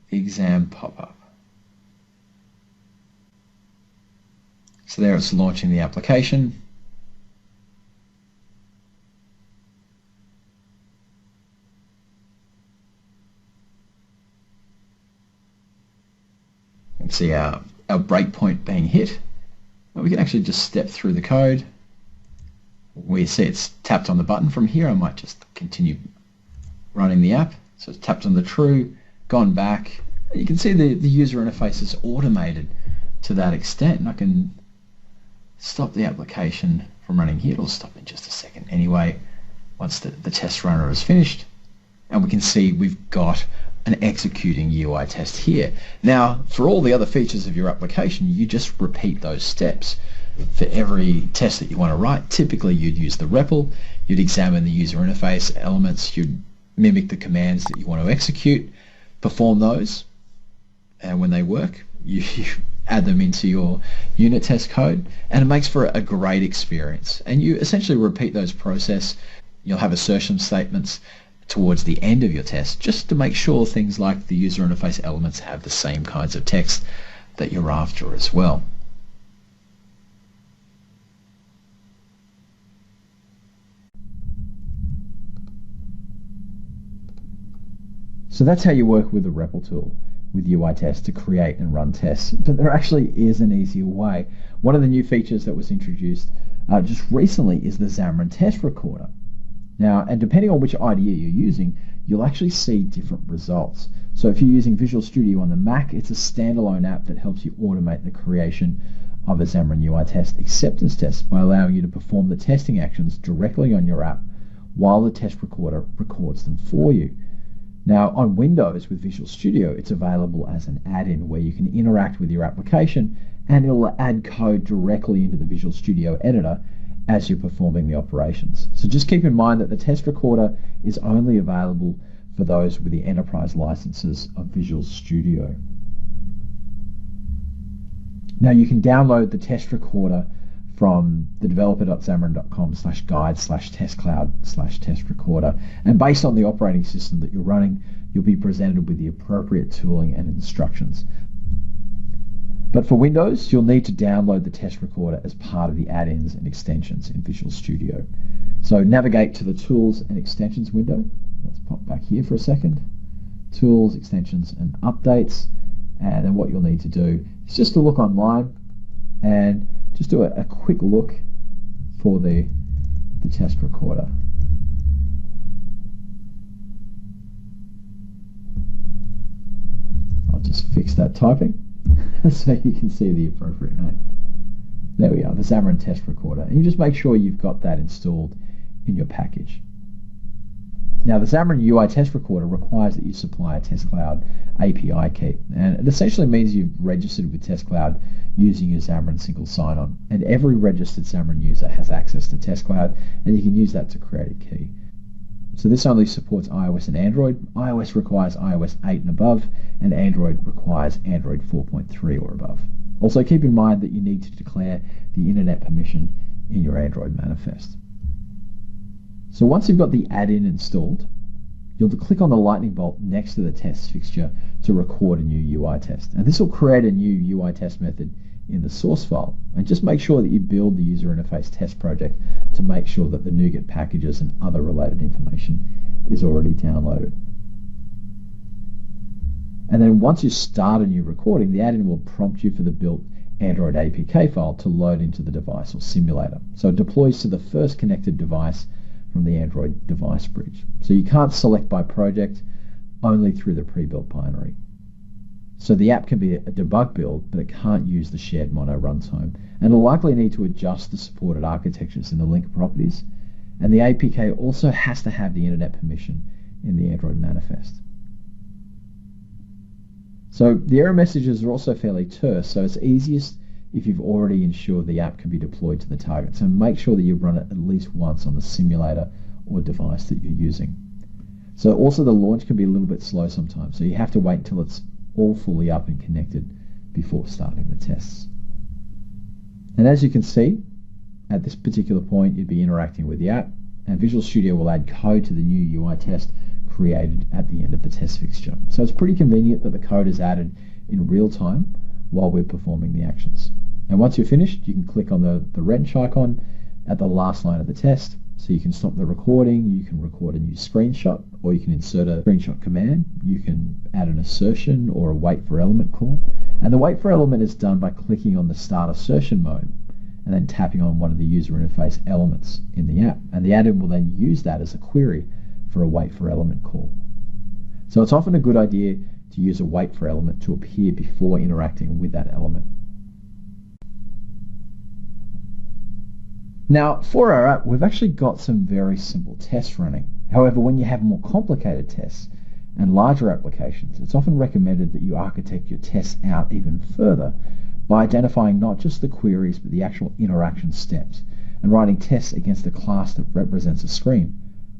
the exam pop up. So there it's launching the application. You can see our breakpoint being hit. And we can actually just step through the code. We see it's tapped on the button. From here I might just continue running the app. So it's tapped on the true, gone back. You can see the user interface is automated to that extent, and I can stop the application from running here. It'll stop in just a second anyway once the test runner is finished, and we can see we've got an executing UI test here. Now for all the other features of your application, you just repeat those steps. For every test that you want to write, typically you'd use the REPL, you'd examine the user interface elements, you'd mimic the commands that you want to execute, perform those, and when they work, you add them into your unit test code, and it makes for a great experience. And you essentially repeat those process. You'll have assertion statements towards the end of your test, just to make sure things like the user interface elements have the same kinds of text that you're after as well. So that's how you work with the REPL tool with UI tests to create and run tests. But there actually is an easier way. One of the new features that was introduced just recently is the Xamarin Test Recorder. Now, and depending on which IDE you're using, you'll actually see different results. So if you're using Visual Studio on the Mac, it's a standalone app that helps you automate the creation of a Xamarin UI test acceptance test by allowing you to perform the testing actions directly on your app while the test recorder records them for you. Now on Windows with Visual Studio, it's available as an add-in where you can interact with your application and it'll add code directly into the Visual Studio editor as you're performing the operations. So just keep in mind that the test recorder is only available for those with the enterprise licenses of Visual Studio. Now you can download the test recorder from the developer.xamarin.com/guide/testcloud/test recorder, and based on the operating system that you're running, you'll be presented with the appropriate tooling and instructions. But for Windows, you'll need to download the test recorder as part of the add-ins and extensions in Visual Studio. So navigate to the Tools and Extensions window. Let's pop back here for a second. Tools, Extensions, and Updates. And then what you'll need to do is just to look online and just do a quick look for the test recorder. I'll just fix that typing so you can see the appropriate name. There we are, the Xamarin test recorder. And you just make sure you've got that installed in your package. Now the Xamarin UI test recorder requires that you supply a Test Cloud API key, and it essentially means you've registered with Test Cloud using your Xamarin single sign-on, and every registered Xamarin user has access to Test Cloud, and you can use that to create a key. So this only supports iOS and Android. iOS requires iOS 8 and above, and Android requires Android 4.3 or above. Also keep in mind that you need to declare the internet permission in your Android manifest. So once you've got the add-in installed, you'll click on the lightning bolt next to the test fixture to record a new UI test. And this will create a new UI test method in the source file. And just make sure that you build the user interface test project to make sure that the NuGet packages and other related information is already downloaded. And then once you start a new recording, the add-in will prompt you for the built Android APK file to load into the device or simulator. So it deploys to the first connected device from the Android device bridge. So you can't select by project, only through the pre-built binary. So the app can be a debug build, but it can't use the shared mono runtime, and it'll likely need to adjust the supported architectures in the link properties, and the APK also has to have the internet permission in the Android manifest. So the error messages are also fairly terse, so it's easiest if you've already ensured the app can be deployed to the target. So make sure that you run it at least once on the simulator or device that you're using. So also the launch can be a little bit slow sometimes, so you have to wait until it's all fully up and connected before starting the tests. And as you can see, at this particular point you'd be interacting with the app, and Visual Studio will add code to the new UI test created at the end of the test fixture. So it's pretty convenient that the code is added in real time while we're performing the actions. And once you're finished, you can click on the wrench icon at the last line of the test. So you can stop the recording, you can record a new screenshot, or you can insert a screenshot command. You can add an assertion or a wait for element call. And the wait for element is done by clicking on the start assertion mode and then tapping on one of the user interface elements in the app. And the add-in will then use that as a query for a wait for element call. So it's often a good idea to use a wait for element to appear before interacting with that element. Now, for our app, we've actually got some very simple tests running. However, when you have more complicated tests and larger applications, it's often recommended that you architect your tests out even further by identifying not just the queries, but the actual interaction steps, and writing tests against a class that represents a screen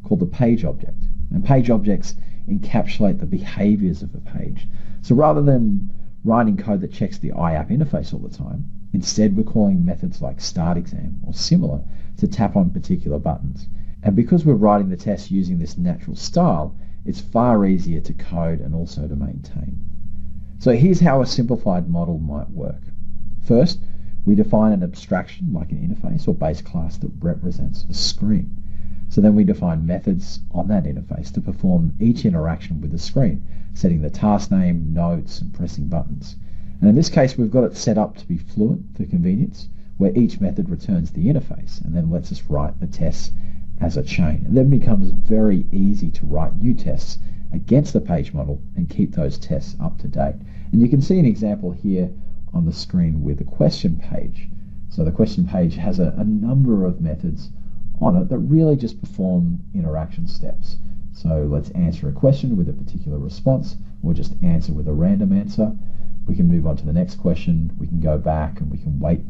called the page object. And page objects encapsulate the behaviors of a page. So rather than writing code that checks the iApp interface all the time, instead we're calling methods like startExam or similar to tap on particular buttons. And because we're writing the test using this natural style, it's far easier to code and also to maintain. So here's how a simplified model might work. First, we define an abstraction like an interface or base class that represents a screen. So then we define methods on that interface to perform each interaction with the screen, setting the task name, notes, and pressing buttons. And in this case, we've got it set up to be fluent for convenience, where each method returns the interface and then lets us write the tests as a chain. And then it becomes very easy to write new tests against the page model and keep those tests up to date. And you can see an example here on the screen with the question page. So the question page has a number of methods on it that really just perform interaction steps So let's answer a question with a particular response, or just answer with a random answer. We can move on to the next question. We can go back and we can wait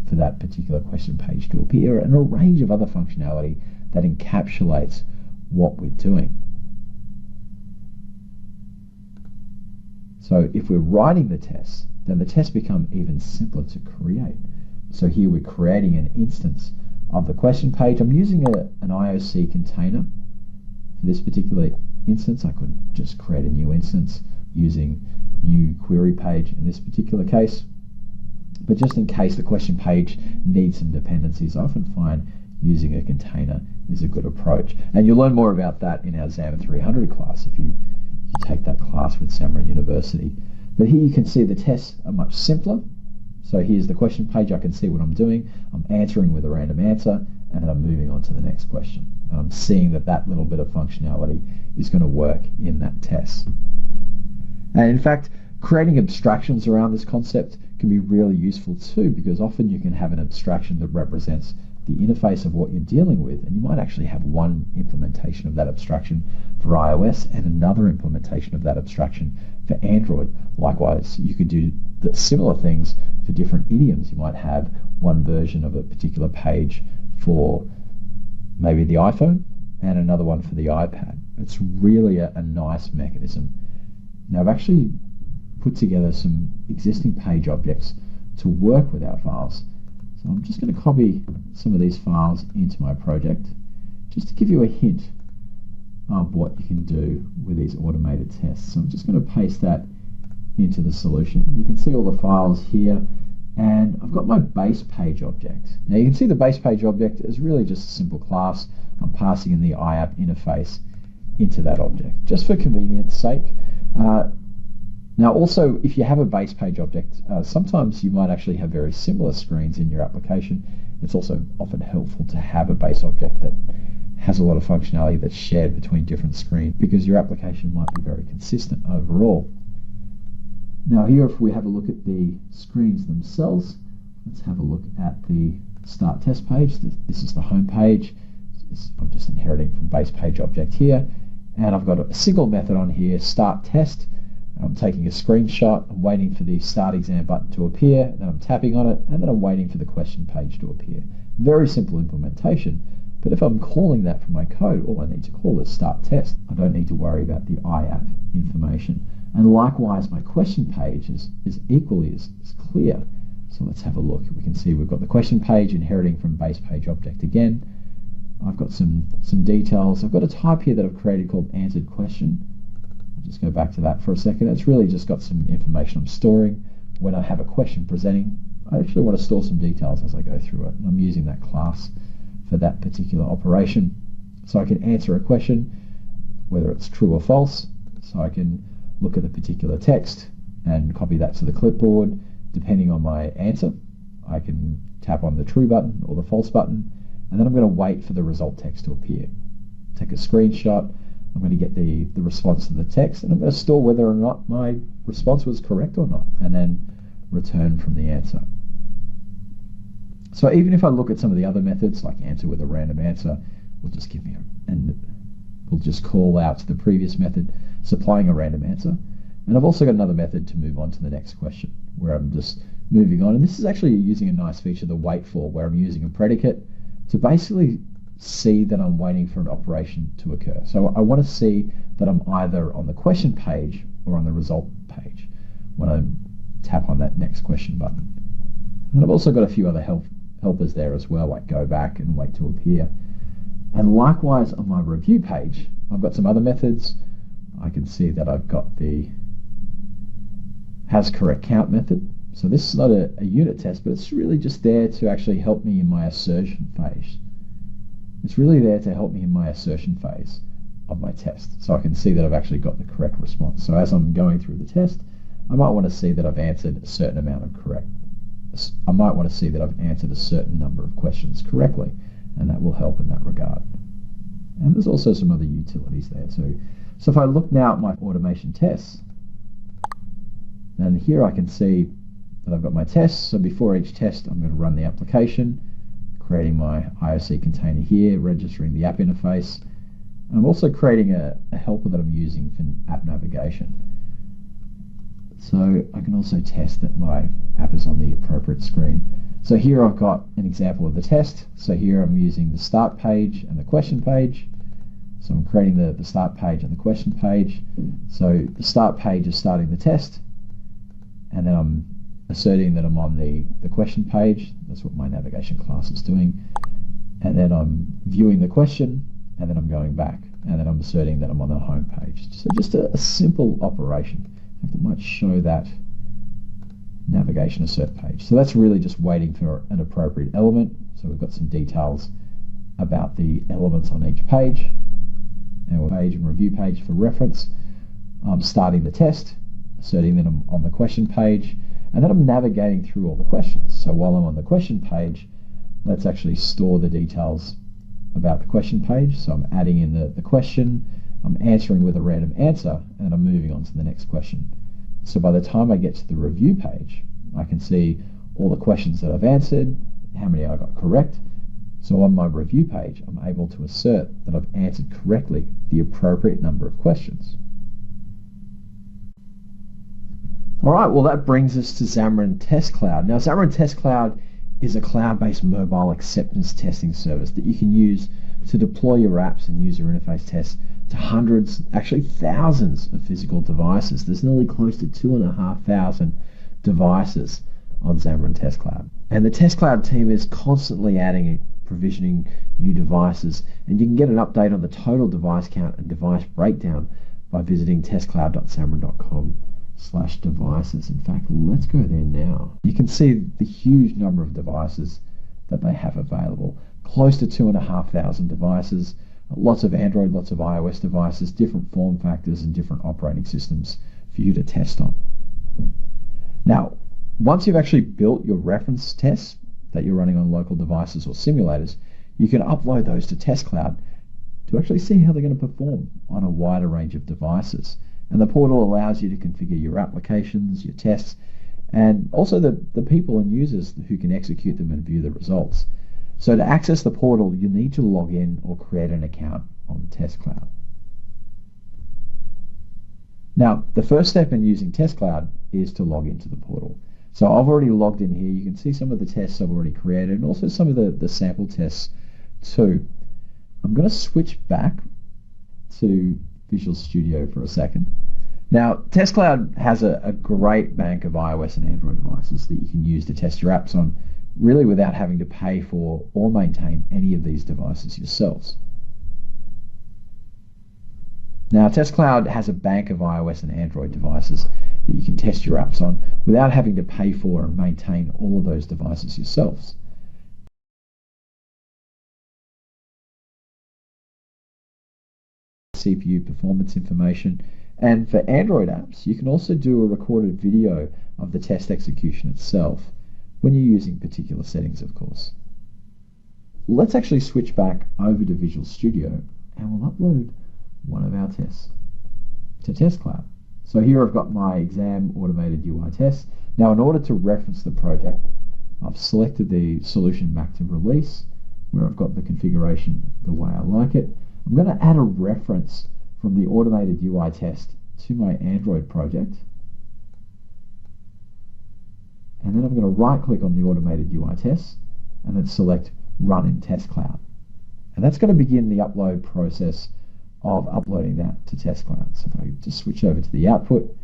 for that particular question page to appear, and a range of other functionality that encapsulates what we're doing. So if we're writing the tests, then the tests become even simpler to create. So here we're creating an instance of the question page. I'm using an IOC container. For this particular instance, I could just create a new instance using new query page in this particular case. But just in case the question page needs some dependencies, I often find using a container is a good approach. And you'll learn more about that in our Xamarin 300 class if you take that class with Xamarin University. But here you can see the tests are much simpler. So here's the question page. I can see what I'm doing. I'm answering with a random answer, and then I'm moving on to the next question. And I'm seeing that that little bit of functionality is going to work in that test. And in fact, creating abstractions around this concept can be really useful too, because often you can have an abstraction that represents the interface of what you're dealing with, and you might actually have one implementation of that abstraction for iOS and another implementation of that abstraction for Android. Likewise, you could do similar things for different idioms. You might have one version of a particular page for maybe the iPhone and another one for the iPad. It's really a nice mechanism. Now, I've actually put together some existing page objects to work with our files. So I'm just going to copy some of these files into my project just to give you a hint of what you can do with these automated tests. So I'm just going to paste that into the solution. You can see all the files here, and I've got my base page object. Now you can see the base page object is really just a simple class. I'm passing in the iApp interface into that object, just for convenience sake. Now also, if you have a base page object, sometimes you might actually have very similar screens in your application. It's also often helpful to have a base object that has a lot of functionality that's shared between different screens, because your application might be very consistent overall. Now here, if we have a look at the screens themselves, let's have a look at the start test page. This is the home page. I'm just inheriting from base page object here, and I've got a single method on here, start test. I'm taking a screenshot, I'm waiting for the start exam button to appear, then I'm tapping on it, and then I'm waiting for the question page to appear. Very simple implementation, but if I'm calling that from my code, all I need to call is start test. I don't need to worry about the iApp information. And likewise, my question page is equally as clear. So let's have a look. We can see we've got the question page inheriting from base page object again. I've got some details. I've got a type here that I've created called answered question. Just go back to that for a second. It's really just got some information I'm storing. When I have a question presenting, I actually want to store some details as I go through it. And I'm using that class for that particular operation. So I can answer a question, whether it's true or false. So I can look at the particular text and copy that to the clipboard. Depending on my answer, I can tap on the true button or the false button, and then I'm going to wait for the result text to appear. Take a screenshot. I'm going to get the response to the text, and I'm going to store whether or not my response was correct or not, and then return from the answer. So even if I look at some of the other methods, like answer with a random answer, will just give me and we'll just call out to the previous method, supplying a random answer. And I've also got another method to move on to the next question, where I'm just moving on. And this is actually using a nice feature, the wait for, where I'm using a predicate to basically see that I'm waiting for an operation to occur. So I want to see that I'm either on the question page or on the result page when I tap on that next question button. And I've also got a few other helpers there as well, like go back and wait to appear. And likewise on my review page, I've got some other methods. I can see that I've got the has correct count method. So this is not a unit test, but it's really just there to actually help me in my assertion phase. It's really there to help me in my assertion phase of my test. So I can see that I've actually got the correct response. So as I'm going through the test, I might want to see that I've answered a certain amount of correct. I might want to see that I've answered a certain number of questions correctly, and that will help in that regard. And there's also some other utilities there too. So if I look now at my automation tests, then here I can see that I've got my tests. So before each test, I'm going to run the application, creating my IOC container here, registering the app interface, And I'm also creating a helper that I'm using for app navigation. So I can also test that my app is on the appropriate screen. So here I've got an example of the test. So here I'm using the start page and the question page. So I'm creating the start page and the question page. So the start page is starting the test, and then I'm asserting that I'm on the question page. That's what my navigation class is doing. And then I'm viewing the question, and then I'm going back, and then I'm asserting that I'm on the home page. So just a simple operation. In fact, it might show that navigation assert page. So that's really just waiting for an appropriate element. So we've got some details about the elements on each page, and page and review page for reference. I'm starting the test, asserting that I'm on the question page, and then I'm navigating through all the questions. So while I'm on the question page, let's actually store the details about the question page. So I'm adding in the question, I'm answering with a random answer, and I'm moving on to the next question. So by the time I get to the review page, I can see all the questions that I've answered, how many I got correct. So on my review page, I'm able to assert that I've answered correctly the appropriate number of questions. All right, well that brings us to Xamarin Test Cloud. Now Xamarin Test Cloud is a cloud-based mobile acceptance testing service that you can use to deploy your apps and user interface tests to hundreds, actually thousands of physical devices. There's nearly close to 2,500 devices on Xamarin Test Cloud. And the Test Cloud team is constantly adding and provisioning new devices, and you can get an update on the total device count and device breakdown by visiting testcloud.xamarin.com/devices. In fact, let's go there now. You can see the huge number of devices that they have available. Close to 2,500 devices, lots of Android, lots of iOS devices, different form factors and different operating systems for you to test on. Now, once you've actually built your reference tests that you're running on local devices or simulators, you can upload those to Test Cloud to actually see how they're going to perform on a wider range of devices. And the portal allows you to configure your applications, your tests, and also the people and users who can execute them and view the results. So to access the portal, you need to log in or create an account on Test Cloud. Now, the first step in using Test Cloud is to log into the portal. So I've already logged in here. You can see some of the tests I've already created and also some of the sample tests too. I'm going to switch back to Visual Studio for a second. Now, Test Cloud has a great bank of iOS and Android devices that you can use to test your apps on, really without having to pay for or maintain any of these devices yourselves. Now, Test Cloud has a bank of iOS and Android devices that you can test your apps on without having to pay for and maintain all of those devices yourselves. CPU performance information, and for Android apps, you can also do a recorded video of the test execution itself when you're using particular settings, of course. Let's actually switch back over to Visual Studio and we'll upload one of our tests to Test Cloud. So here I've got my exam automated UI test. Now, in order to reference the project, I've selected the solution back to release, where I've got the configuration the way I like it. I'm going to add a reference from the automated UI test to my Android project. And then I'm going to right-click on the automated UI test and then select Run in Test Cloud. And that's going to begin the upload process of uploading that to Test Cloud. So if I just switch over to the output,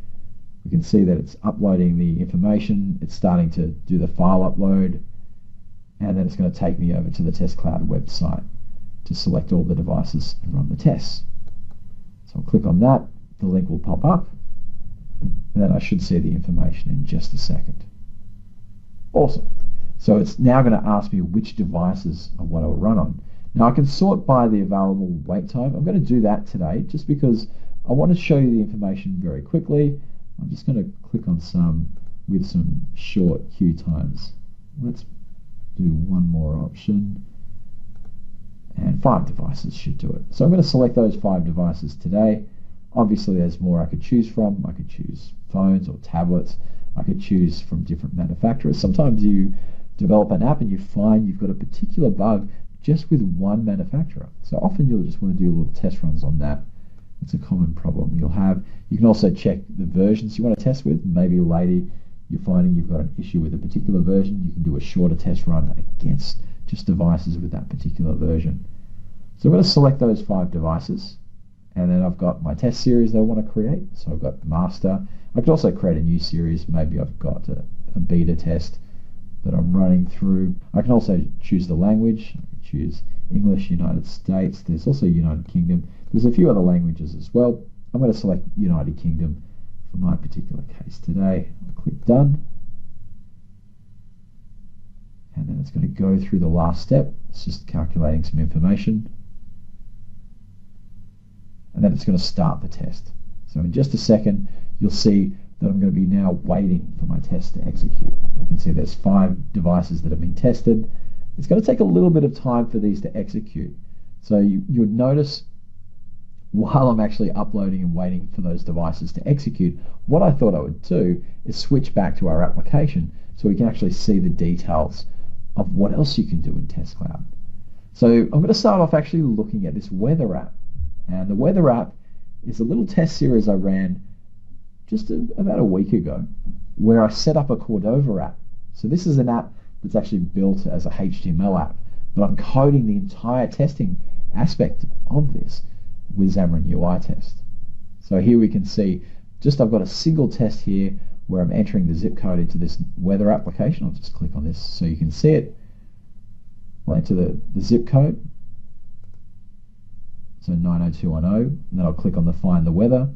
we can see that it's uploading the information, it's starting to do the file upload, and then it's going to take me over to the Test Cloud website to select all the devices and run the tests. So I'll click on that, the link will pop up, and then I should see the information in just a second. Awesome. So it's now going to ask me which devices I want to run on. Now I can sort by the available wait time. I'm going to do that today just because I want to show you the information very quickly. I'm just going to click on some with some short queue times. Let's do one more option. And 5 devices should do it. So I'm going to select those 5 devices today. Obviously there's more I could choose from. I could choose phones or tablets. I could choose from different manufacturers. Sometimes you develop an app and you find you've got a particular bug just with one manufacturer. So often you'll just want to do little test runs on that. It's a common problem you'll have. You can also check the versions you want to test with. Maybe later you're finding you've got an issue with a particular version. You can do a shorter test run against just devices with that particular version. So I'm going to select those 5 devices, and then I've got my test series that I want to create. So I've got master. I could also create a new series. Maybe I've got a beta test that I'm running through. I can also choose the language. I can choose English, United States. There's also United Kingdom. There's a few other languages as well. I'm going to select United Kingdom for my particular case today. I'll click done. And then it's going to go through the last step. It's just calculating some information. And then it's going to start the test. So in just a second, you'll see that I'm going to be now waiting for my test to execute. You can see there's 5 devices that have been tested. It's going to take a little bit of time for these to execute. So you would notice while I'm actually uploading and waiting for those devices to execute, what I thought I would do is switch back to our application so we can actually see the details of what else you can do in Test Cloud. So I'm going to start off actually looking at this weather app. And the weather app is a little test series I ran just about a week ago where I set up a Cordova app. So this is an app that's actually built as a HTML app, but I'm coding the entire testing aspect of this with Xamarin UI test. So here we can see I've got a single test here where I'm entering the zip code into this weather application. I'll just click on this so you can see it. I'll enter the zip code, so 90210, and then I'll click on the find the weather,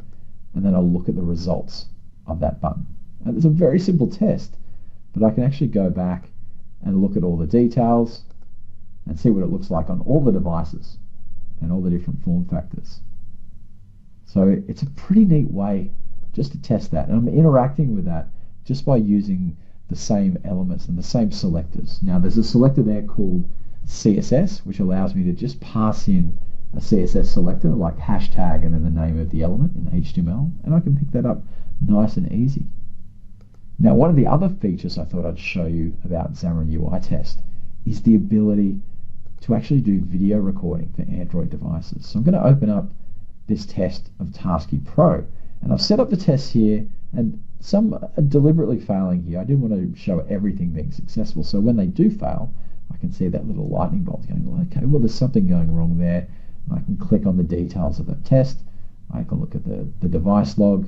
and then I'll look at the results of that button. And it's a very simple test, but I can actually go back and look at all the details and see what it looks like on all the devices and all the different form factors. So it's a pretty neat way just to test that. And I'm interacting with that just by using the same elements and the same selectors. Now there's a selector there called CSS, which allows me to just pass in a CSS selector like hashtag and then the name of the element in HTML, and I can pick that up nice and easy. Now one of the other features I thought I'd show you about Xamarin UI Test is the ability to actually do video recording for Android devices. So I'm going to open up this test of Tasky Pro, and I've set up the tests here, and some are deliberately failing here. I didn't want to show everything being successful, so when they do fail, I can see that little lightning bolt going, well, okay, well there's something going wrong there. And I can click on the details of that test. I can look at the device log.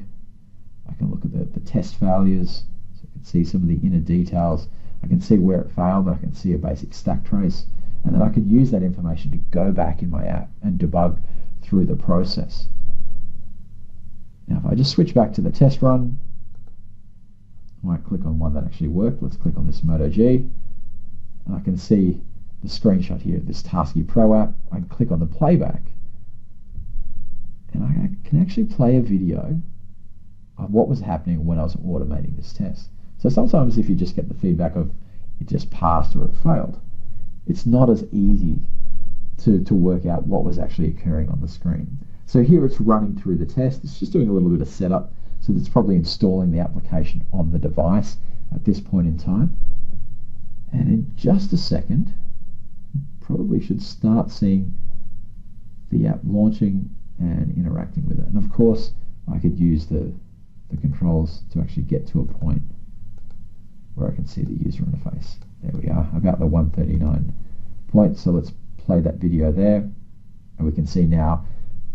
I can look at the test failures. So I can see some of the inner details. I can see where it failed. I can see a basic stack trace. And then I can use that information to go back in my app and debug through the process. Now if I just switch back to the test run, I might click on one that actually worked. Let's click on this Moto G. And I can see the screenshot here of this Tasky Pro app. I can click on the playback, and I can actually play a video of what was happening when I was automating this test. So sometimes if you just get the feedback of it just passed or it failed, it's not as easy to work out what was actually occurring on the screen. So here it's running through the test. It's just doing a little bit of setup, so it's probably installing the application on the device at this point in time. And in just a second, probably should start seeing the app launching and interacting with it. And of course, I could use the controls to actually get to a point where I can see the user interface. There we are, about the 139 point. So let's play that video there, and we can see now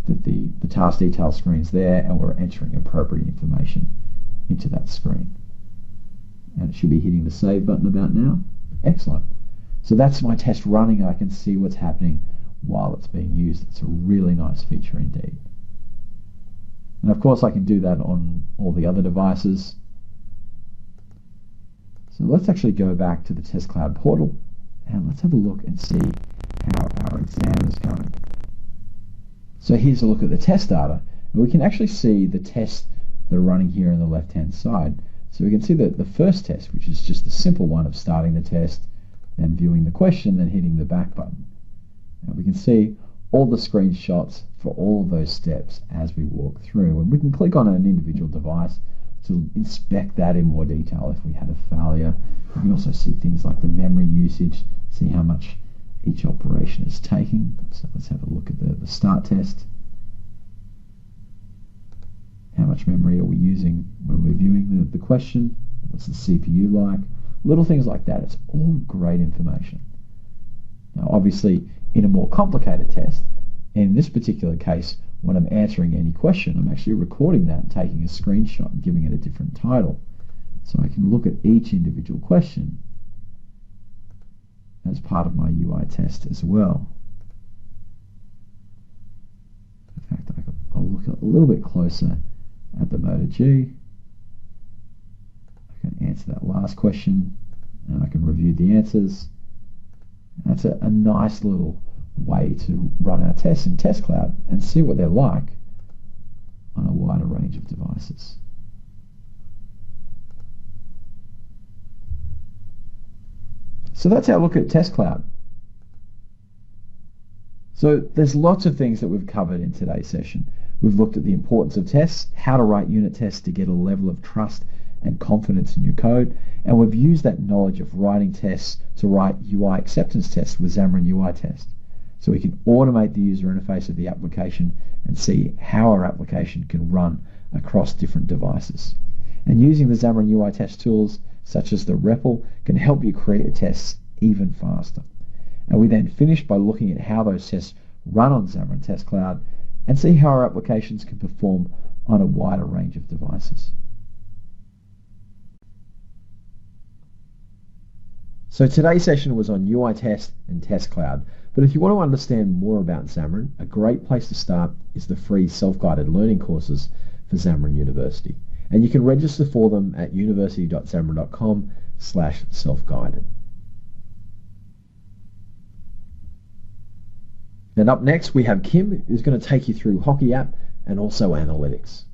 that the task detail screen's there, and we're entering appropriate information into that screen. And it should be hitting the save button about now. Excellent. So that's my test running. I can see what's happening while it's being used. It's a really nice feature indeed. And of course I can do that on all the other devices. So let's actually go back to the Test Cloud portal, and let's have a look and see how our exam is going. So here's a look at the test data, and we can actually see the tests that are running here on the left hand side. So we can see that the first test, which is just the simple one of starting the test, then viewing the question, then hitting the back button. And we can see all the screenshots for all of those steps as we walk through. And we can click on an individual device to inspect that in more detail if we had a failure. We can also see things like the memory usage, see how much each operation is taking. So let's have a look at the start test. How much memory are we using when we're viewing the question? What's the CPU like? Little things like that. It's all great information. Now, obviously, in a more complicated test, in this particular case, when I'm answering any question, I'm actually recording that and taking a screenshot and giving it a different title. So I can look at each individual question as part of my UI test as well. In fact, I'll look a little bit closer at the motor G. I can answer that last question and I can review the answers. That's a nice little way to run our tests in Test Cloud and see what they're like on a wider range of devices. So that's our look at Test Cloud. So there's lots of things that we've covered in today's session. We've looked at the importance of tests, how to write unit tests to get a level of trust and confidence in your code, and we've used that knowledge of writing tests to write UI acceptance tests with Xamarin UI Test. So we can automate the user interface of the application and see how our application can run across different devices. And using the Xamarin UI Test tools, such as the REPL, can help you create tests even faster. And we then finish by looking at how those tests run on Xamarin Test Cloud and see how our applications can perform on a wider range of devices. So today's session was on UI Test and Test Cloud, but if you want to understand more about Xamarin, a great place to start is the free self-guided learning courses for Xamarin University. And you can register for them at university.xamarin.com/self-guided. And up next we have Kim, who's going to take you through Hockey App and also analytics.